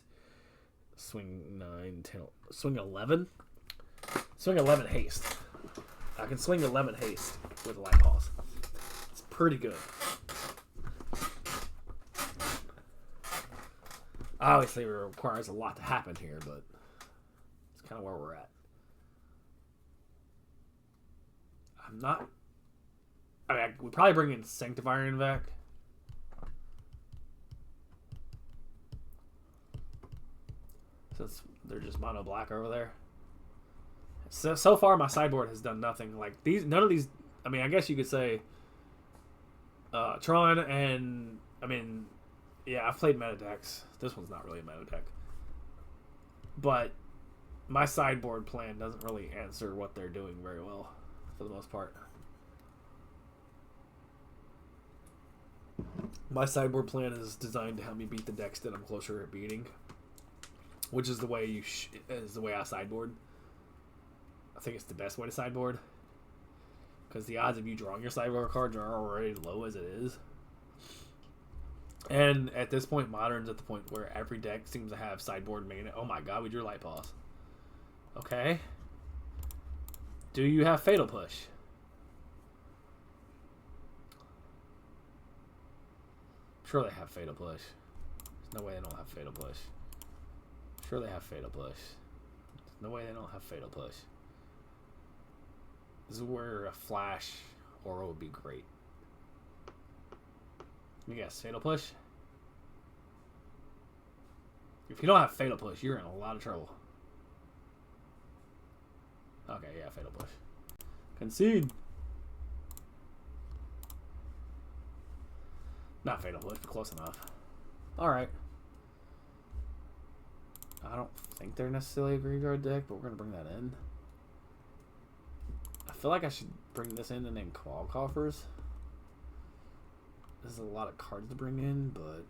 A: Swing 9, 10, swing 11. Swing 11 haste. I can swing 11 haste with a Light Pulse. It's pretty good. Obviously, it requires a lot to happen here, but it's kind of where we're at. I'm not... I mean, we probably bring in Sanctifier in back. Since they're just mono black over there. So far, my sideboard has done nothing. Like none of these. I mean, I guess you could say Tron and yeah, I've played meta decks. This one's not really a meta deck, but my sideboard plan doesn't really answer what they're doing very well, for the most part. My sideboard plan is designed to help me beat the decks that I'm closer at beating, which is the way I sideboard. I think it's the best way to sideboard, because the odds of you drawing your sideboard cards are already low as it is. And at this point, Modern's at the point where every deck seems to have sideboard mana. Oh my god, we drew Light Pulse. Okay. Do you have Fatal Push? Sure they have Fatal Push. There's no way they don't have Fatal Push. Sure they have Fatal Push. There's no way they don't have Fatal Push. This is where a Flash Aura would be great. Let me guess, Fatal Push? If you don't have Fatal Push, you're in a lot of trouble. Okay, yeah, Fatal Push. Concede. Not Fatal Push, but close enough. Alright. I don't think they're necessarily a graveyard deck, but we're going to bring that in. I feel like I should bring this in and name Claw Coffers. This is a lot of cards to bring in, but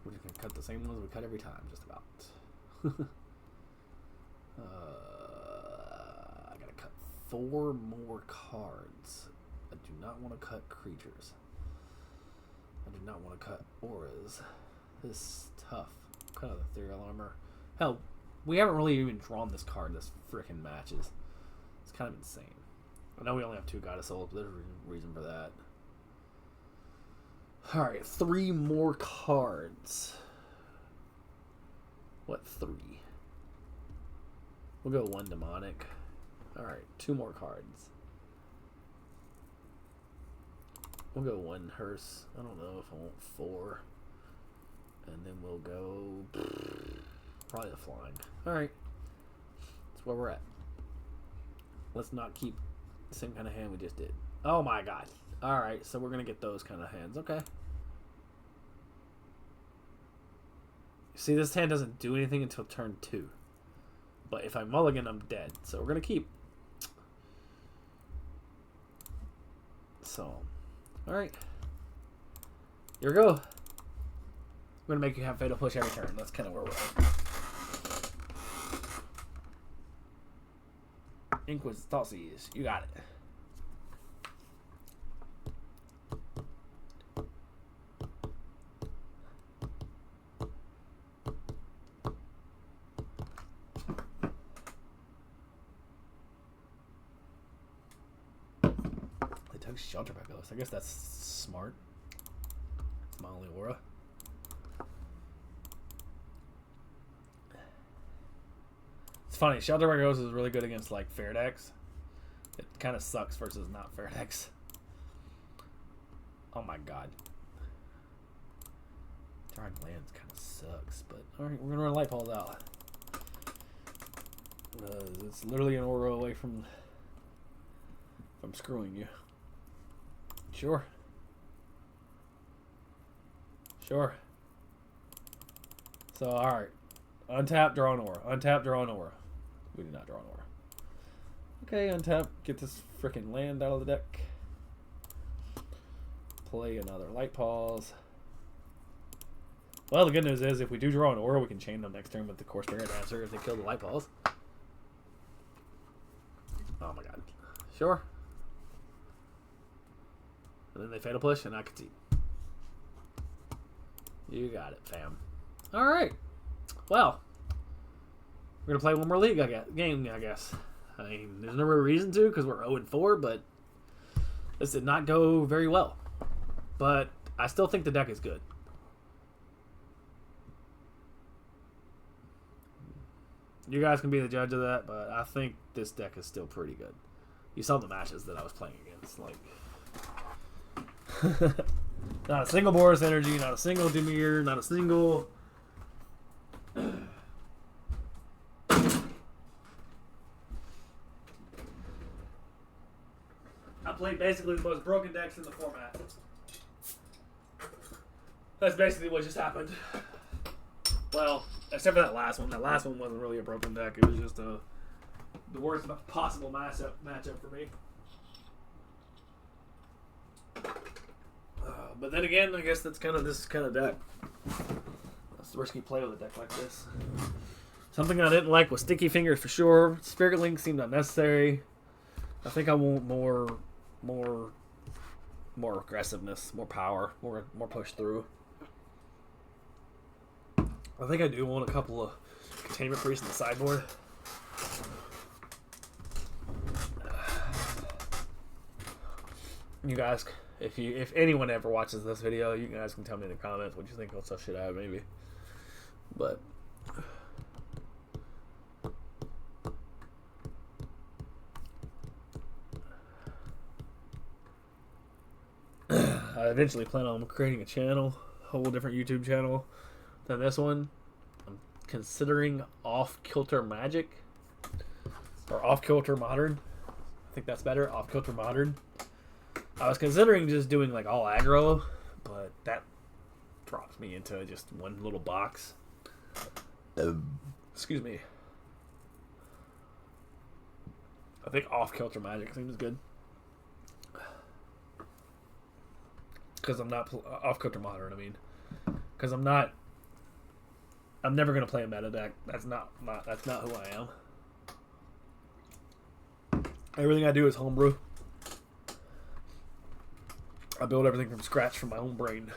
A: we're just going to cut the same ones we cut every time, just about. I got to cut 4 more cards. I do not want to cut creatures. I do not want to cut auras. This is tough. Cut out the Ethereal Armor. Hell, we haven't really even drawn this card this freaking matches. It's kind of insane. I know we only have 2 Goddess Souls, but there's a reason for that. Alright, 3 more cards. What 3? We'll go 1 Demonic. Alright, 2 more cards. We'll go 1 hearse. I don't know if I want 4. And then we'll go probably the flying. Alright. That's where we're at. Let's not keep the same kind of hand we just did. Oh my god. Alright, so we're going to get those kind of hands. Okay. See, this hand doesn't do anything until turn 2. But if I mulligan, I'm dead. So we're going to keep. So, alright. Here we go. I'm going to make you have fatal push every turn. That's kind of where we're at. Inquisitorius. You got it. Shelter back us. I guess that's smart. It's my only aura. It's funny, Shelter by Ghost is really good against like fair decks. It kind of sucks versus not fair decks. Oh my god. Drawing lands kind of sucks, but alright, we're gonna run light balls out. It's literally an aura away from screwing you. Sure. Sure. So, alright. Untap, draw an aura. Untap, draw an aura. We did not draw an aura. Okay, untap. Get this freaking land out of the deck. Play another light pause. Well, the good news is if we do draw an aura, we can chain them next turn with the Core Spirit Dancer if they kill the light pause. Oh my god. Sure. And then they fatal push, and I concede. You got it, fam. All right. Well, we're gonna play one more league, game, I guess. I mean, there's no real reason to, because we're 0-4, but this did not go very well. But I still think the deck is good. You guys can be the judge of that, but I think this deck is still pretty good. You saw the matches that I was playing against, like. Not a single Boros Energy, not a single Dimir, not a single. I played basically the most broken decks in the format. That's basically what just happened. Well, except for that last one. That last one wasn't really a broken deck. It was just the worst possible matchup for me. But then again, I guess that's kind of this kind of deck. That's the risky play with a deck like this. Something I didn't like was Sticky Fingers for sure. Spirit Link seemed unnecessary. I think I want more aggressiveness, more power, more push through. I think I do want a couple of Containment Priests in the sideboard. You guys, if anyone ever watches this video, you guys can tell me in the comments what you think of such shit out, maybe. But I eventually plan on creating a channel, a whole different YouTube channel than this one. I'm considering Off Kilter Magic or Off Kilter Modern. I think that's better. Off Kilter Modern. I was considering just doing like all aggro, but that drops me into just one little box. Excuse me. I think Off Kilter Magic seems good. Because I'm not Off Kilter Modern. I mean, because I'm never gonna play a meta deck. That's not who I am. Everything I do is homebrew. I build everything from scratch from my own brain.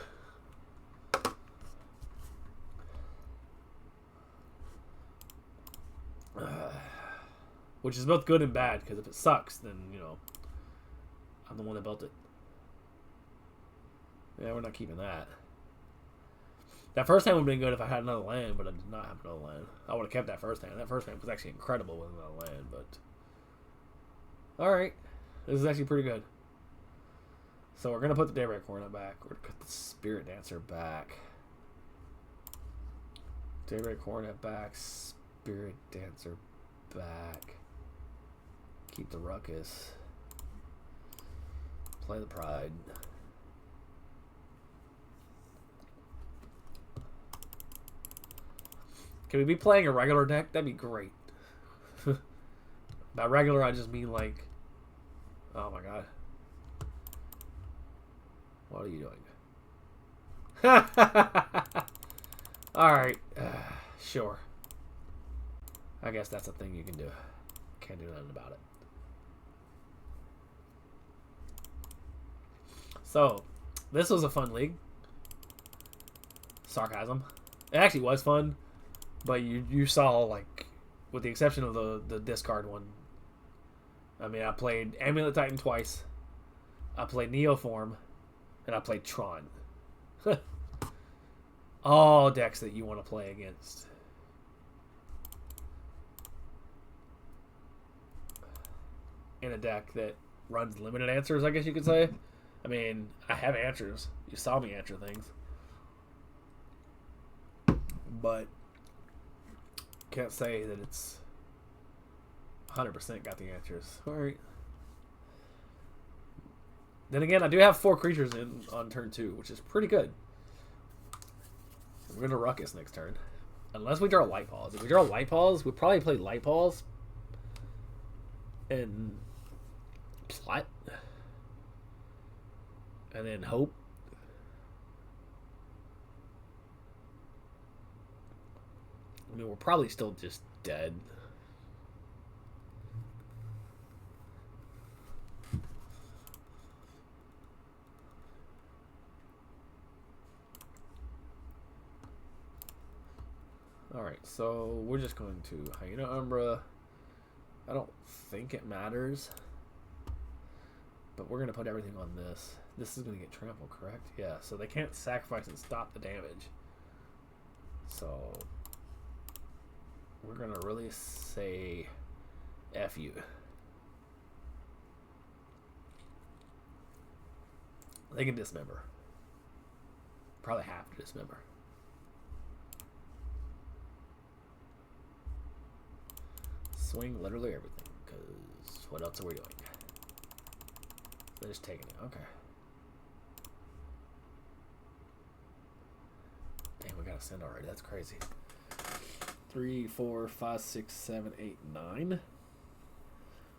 A: Which is both good and bad, because if it sucks, then, you know, I'm the one that built it. Yeah, we're not keeping that. That first hand would have been good if I had another land, but I did not have another land. I would have kept that first hand. That first hand was actually incredible with another land, but... Alright. This is actually pretty good. So we're going to put the Daybreak Hornet back. We're going to put the Spirit Dancer back. Daybreak Hornet back. Spirit Dancer back. Keep the Ruckus. Play the Pride. Can we be playing a regular deck? That'd be great. By regular, I just mean like... Oh my god. What are you doing? Alright. Sure. I guess that's a thing you can do. Can't do nothing about it. So, this was a fun league. Sarcasm. It actually was fun. But you saw, like, with the exception of the discard one. I mean, I played Amulet Titan twice. I played Neoform. And I played Tron. All decks that you want to play against. In a deck that runs limited answers, I guess you could say. I mean, I have answers. You saw me answer things. But can't say that it's 100% got the answers. Alright. Then again, I do have 4 creatures in on turn 2, which is pretty good. We're going to Ruckus next turn. Unless we draw Light Paws. If we draw Light Paws, we'll probably play Light Paws. And plot. And then hope. I mean, we're probably still just dead. Alright, so we're just going to Hyena Umbra. I don't think it matters. But we're going to put everything on this. This is going to get trampled, correct? Yeah, so they can't sacrifice and stop the damage. So we're going to really say F you. They can dismember. Probably have to dismember. Swing literally everything, because what else are we doing? They're just taking it. Okay. Damn, we got to send already. That's crazy. 3, 4, 5, 6, 7, 8, 9.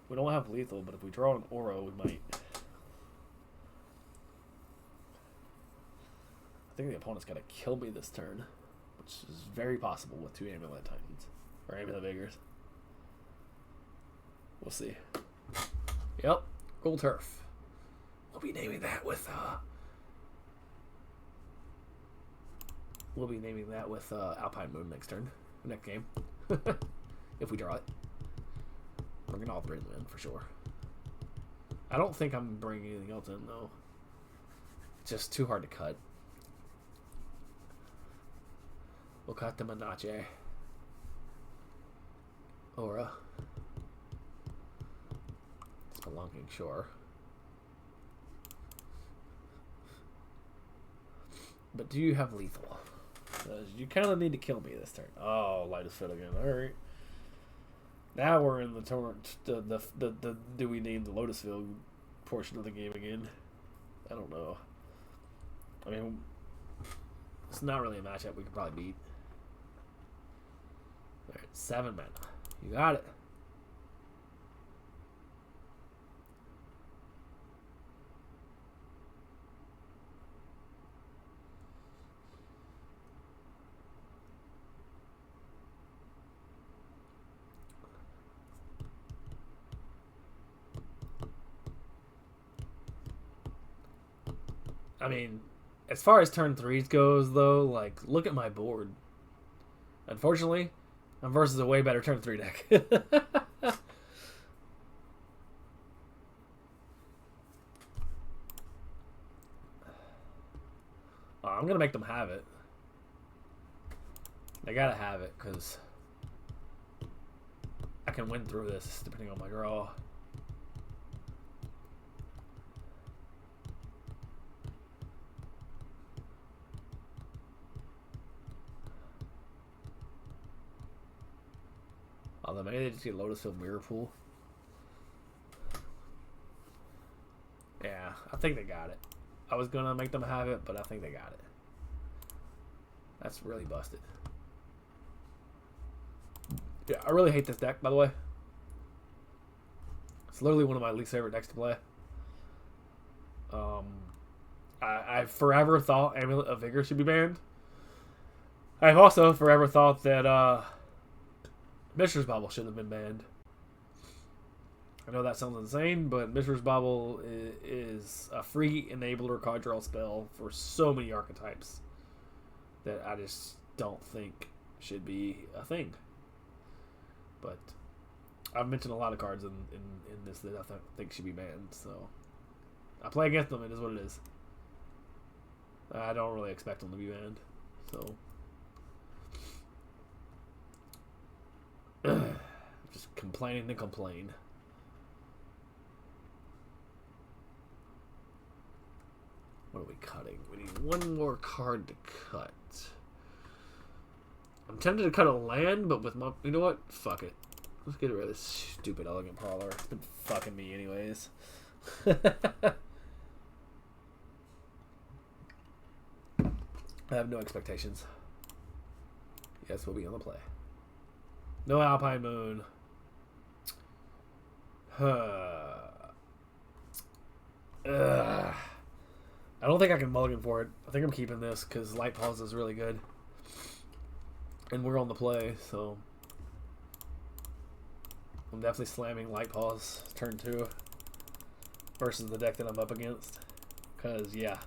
A: We don't have lethal, but if we draw an Oro, we might. I think the opponent's got to kill me this turn, which is very possible with 2 Amulet Titans. Or Amulet Vigors. We'll see. Yep. Gold Turf. We'll be naming that with Alpine Moon next turn. Next game. If we draw it. We're gonna all 3 of them in for sure. I don't think I'm bringing anything else in though. Just too hard to cut. We'll cut the Menace. Aura. Spelunking, sure. But do you have lethal? You kind of need to kill me this turn. Oh, Lightest Foot again. Alright. Now we're in the do we name the Lotusville portion of the game again? I don't know. I mean, it's not really a matchup we could probably beat. Alright, 7 mana. You got it. I mean, as far as turn 3s goes, though, like, look at my board. Unfortunately, I'm versus a way better turn 3 deck. I'm going to make them have it. They got to have it, because I can win through this, depending on my draw. though. Maybe they just get Lotus Field Mirror Pool. Yeah, I think they got it. I was gonna make them have it, but I think they got it. That's really busted. Yeah, I really hate this deck, by the way. It's literally one of my least favorite decks to play. I forever thought Amulet of Vigor should be banned. I've also forever thought that Mishra's Bauble shouldn't have been banned. I know that sounds insane, but Mishra's Bauble is a free enabler card draw spell for so many archetypes that I just don't think should be a thing. But I've mentioned a lot of cards in this that I think should be banned, so I play against them. It is what it is. I don't really expect them to be banned, so just complaining to complain. What are we cutting? We need one more card to cut. I'm tempted to cut a land, but with my... You know what? Fuck it. Let's get rid of this stupid Elegant Parlor. It's been fucking me anyways. I have no expectations. Yes, we'll be on the play. No Alpine Moon. I don't think I can mulligan for it. I think I'm keeping this because Light Pause is really good. And we're on the play, so I'm definitely slamming Light Pause turn 2 versus the deck that I'm up against. Because, yeah,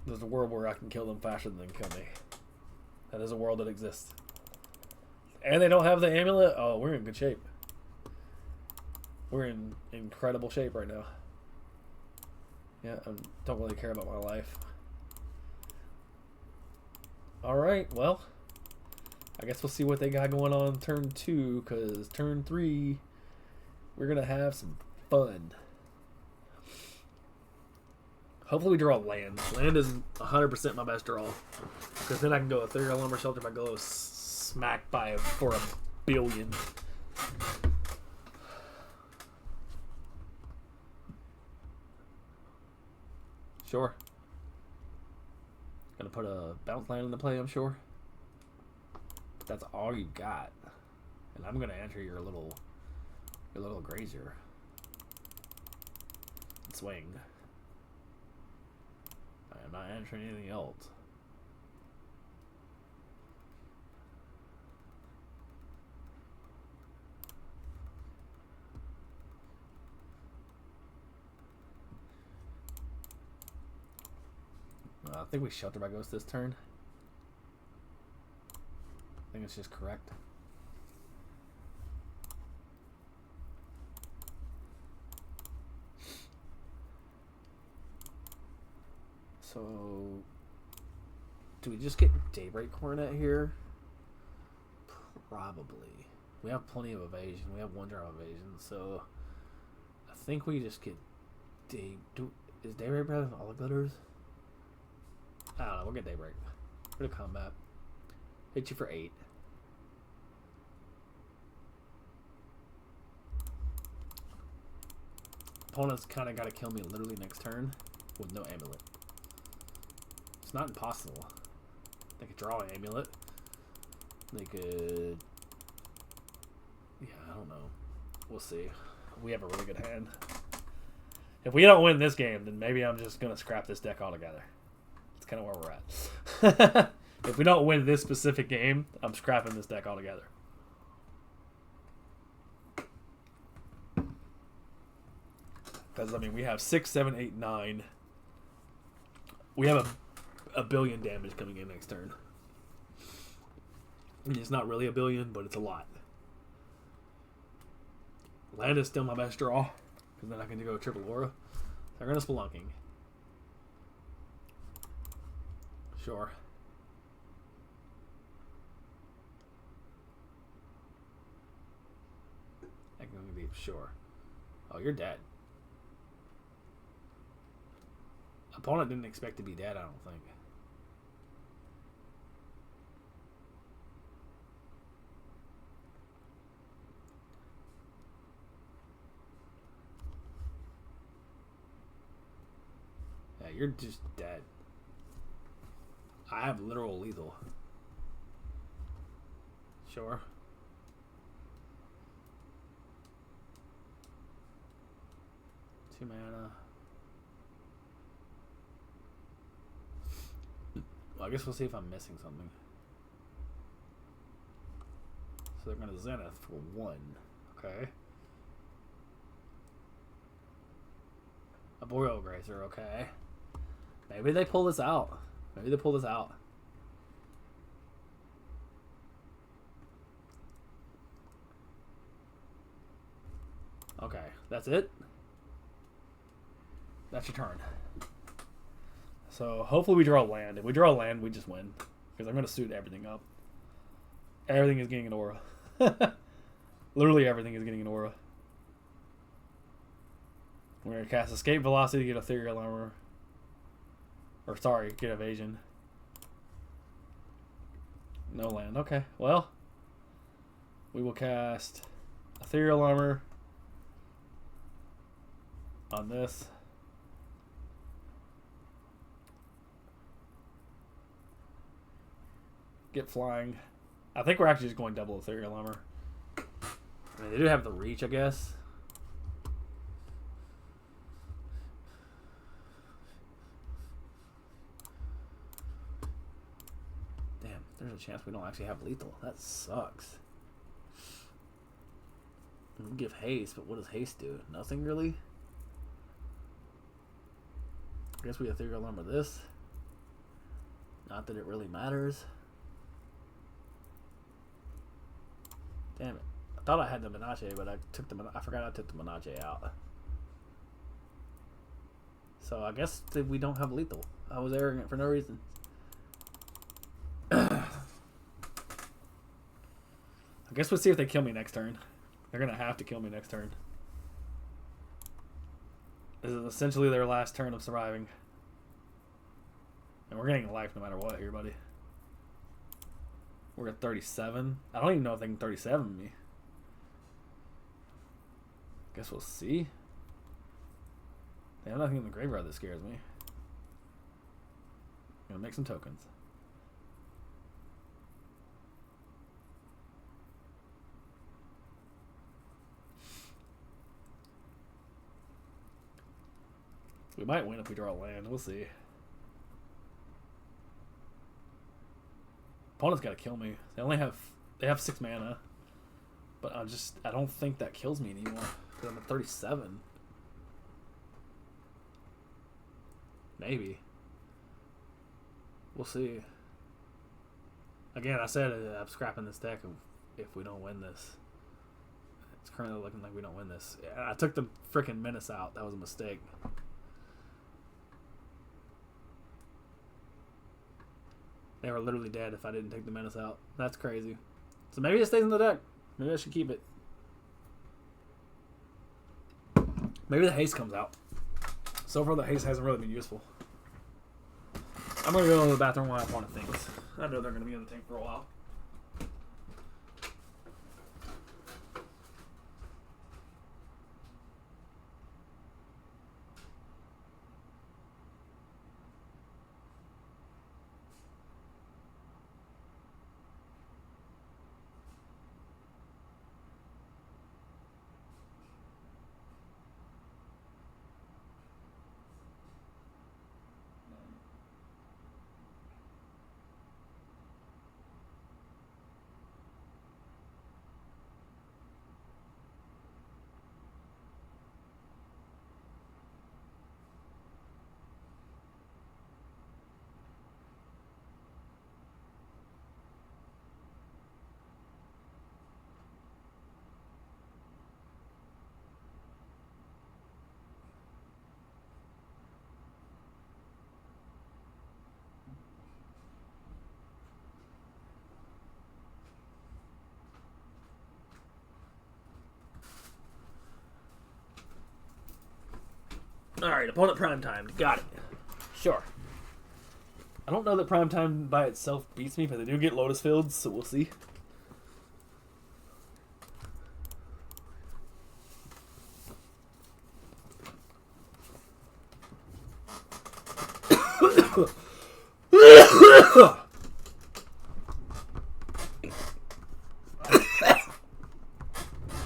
A: there's a world where I can kill them faster than they can kill me. That is a world that exists. And they don't have the amulet? Oh, we're in good shape. We're in incredible shape right now. Yeah, I don't really care about my life. Alright, well, I guess we'll see what they got going on turn 2, because turn 3, we're going to have some fun. Hopefully we draw land. Land is 100% my best draw, because then I can go Ethereal Lumber Shelter if I go smack by for $1 billion. Sure. Gonna put a bounce land in the play, I'm sure. But that's all you got. And I'm gonna enter your little grazer. And swing. I am not entering anything else. I think we Shelter by Ghost this turn. I think it's just correct. So, do we just get Daybreak Coronet here? Probably. We have plenty of evasion. We have 1 drop evasion, so I think we just get is Daybreak better than all the glitters? I don't know. We'll get Daybreak. Go to combat. Hit you for 8. Opponent's kind of got to kill me literally next turn with no amulet. It's not impossible. They could draw an amulet. They could... Yeah, I don't know. We'll see. We have a really good hand. If we don't win this game, then maybe I'm just going to scrap this deck altogether. That's kind of where we're at. If we don't win this specific game, I'm scrapping this deck altogether. Because, I mean, we have 6, 7, 8, 9. We have a billion damage coming in next turn. I mean, it's not really a billion, but it's a lot. Land is still my best draw, because then I can go triple aura. They're going to Spelunking. Sure. I can go deep. Sure. Oh, you're dead. Opponent didn't expect to be dead, I don't think. you're just dead. I have literal lethal. Sure. Two mana. Well, I guess we'll see if I'm missing something. So they're going to Zenith for 1. Okay. A Boreal Grazer, okay. Maybe they pull this out. Maybe they pull this out. Okay, that's it. That's your turn. So hopefully we draw land. If we draw land, we just win. Because I'm going to suit everything up. Everything is getting an aura. Literally everything is getting an aura. We're going to cast Escape Velocity to get Ethereal Armor. Or sorry, get Evasion. No land. Okay, well. We will cast Ethereal Armor on this. Get flying. I think we're actually just going double Ethereal Armor. I mean, they do have the reach, I guess. Damn, there's a chance we don't actually have lethal. That sucks. We give haste, but what does haste do? Nothing really? I guess we Ethereal Armor this. Not that it really matters. Damn it. I thought I had the Menage, but I forgot I took the Menage out. So I guess that we don't have lethal. I was arrogant for no reason. I guess we'll see if they kill me next turn. They're going to have to kill me next turn. This is essentially their last turn of surviving. And we're getting life no matter what here, buddy. We're at 37. I don't even know if they can 37 me. Guess we'll see. They have nothing in the graveyard that scares me. Gonna make some tokens. We might win if we draw land. We'll see. Opponent's got to kill me. They have 6 mana, but I don't think that kills me anymore because I'm at 37. Maybe. We'll see. Again, I said I'm scrapping this deck if we don't win this. It's currently looking like we don't win this. Yeah, I took the freaking Menace out. That was a mistake. They were literally dead if I didn't take the Menace out. That's crazy. So maybe it stays in the deck. Maybe I should keep it. Maybe the haste comes out. So far the haste hasn't really been useful. I'm going to go to the bathroom while I want to think. I know they're going to be in the tank for a while. Alright, opponent prime timed. Got it. Sure. I don't know that prime time by itself beats me, but they do get Lotus Fields, so we'll see.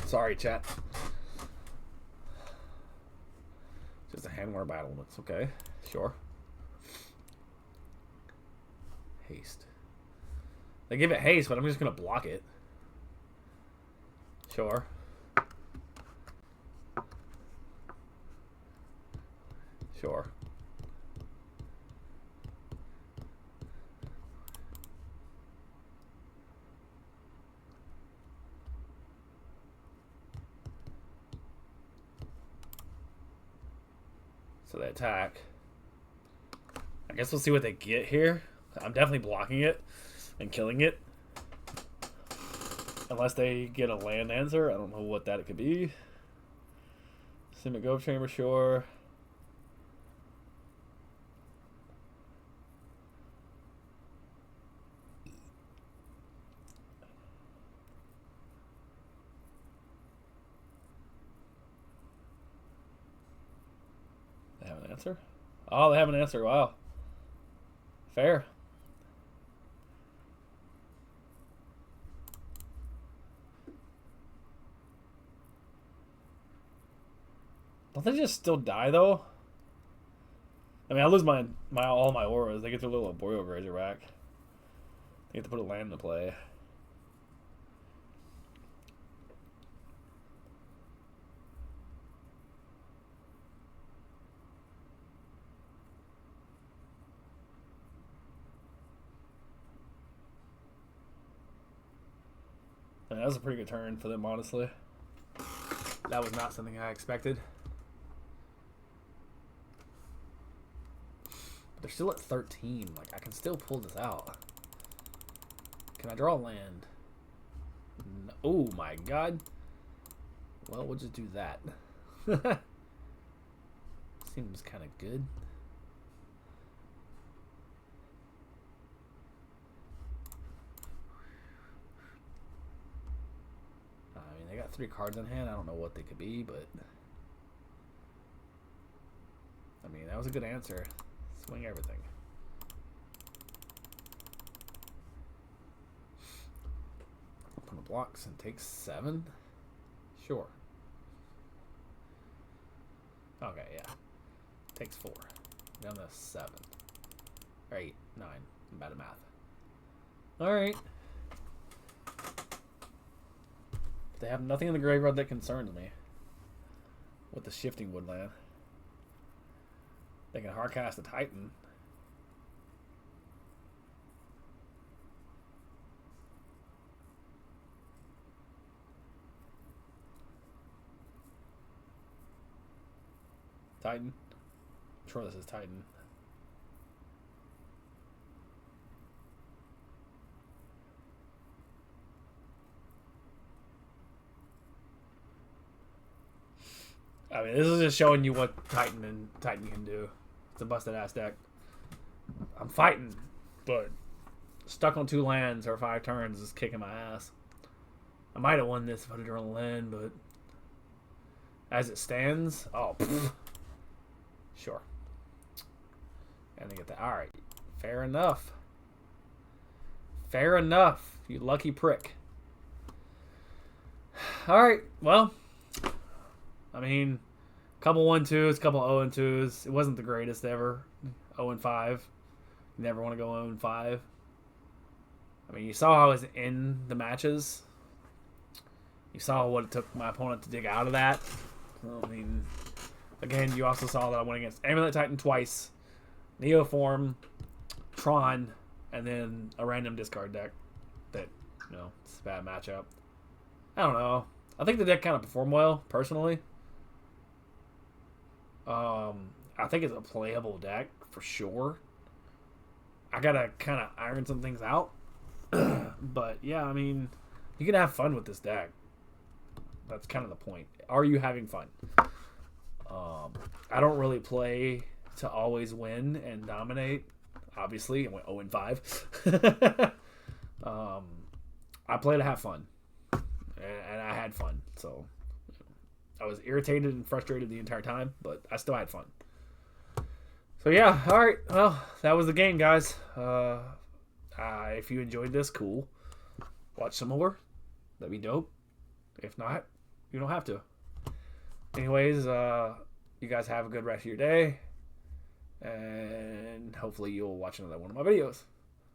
A: Sorry, chat. Just a hand war battle. That's okay. Sure. Haste. They give it haste, but I'm just going to block it. Sure. Sure. So they attack. I guess we'll see what they get here. I'm definitely blocking it and killing it. Unless they get a land answer. I don't know what that it could be. Simic Gove Chamber, sure. They have an answer? Oh, they have an answer. Wow. Fair. Don't they just still die though? I mean, I lose my all my auras. They get their little Boreal Grazer back. They get to put a land into play. I mean, that was a pretty good turn for them, honestly. That was not something I expected. They're still at 13. Like, I can still pull this out. Can I draw a land? No. Oh, my God. Well, we'll just do that. Seems kind of good. I mean, they got 3 cards in hand. I don't know what they could be, but... I mean, that was a good answer. Swing everything. Opponent blocks and takes 7? Sure. Okay, yeah. Takes 4. Down to 7. Or 8, 9. I'm bad at math. Alright. They have nothing in the graveyard that concerns me. With the shifting woodland. They can hardcast a Titan. Titan? I'm sure this is Titan. I mean, this is just showing you what Titan can do. It's a busted ass deck. I'm fighting, but stuck on 2 lands or 5 turns is kicking my ass. I might have won this if I had drawn a land, but as it stands, oh, pfft. Sure. And they get that. All right, fair enough. Fair enough, you lucky prick. All right, well, I mean. Couple 1-2s, couple 0-2s. It wasn't the greatest ever. 0-5. You never want to go 0-5. I mean, you saw how I was in the matches. You saw what it took my opponent to dig out of that. I mean, again, you also saw that I went against Amulet Titan twice, Neoform, Tron, and then a random discard deck that, you know, it's a bad matchup. I don't know. I think the deck kind of performed well, personally. I think it's a playable deck for sure. I gotta kind of iron some things out, but yeah, I mean, you can have fun with this deck. That's kind of the point. Are you having fun? I don't really play to always win and dominate. Obviously, I went 0-5. I play to have fun, and I had fun. So I was irritated and frustrated the entire time, but I still had fun. So yeah, all right. Well, that was the game, guys. If you enjoyed this, cool. Watch some more. That'd be dope. If not, you don't have to. Anyways, you guys have a good rest of your day. And hopefully you'll watch another one of my videos.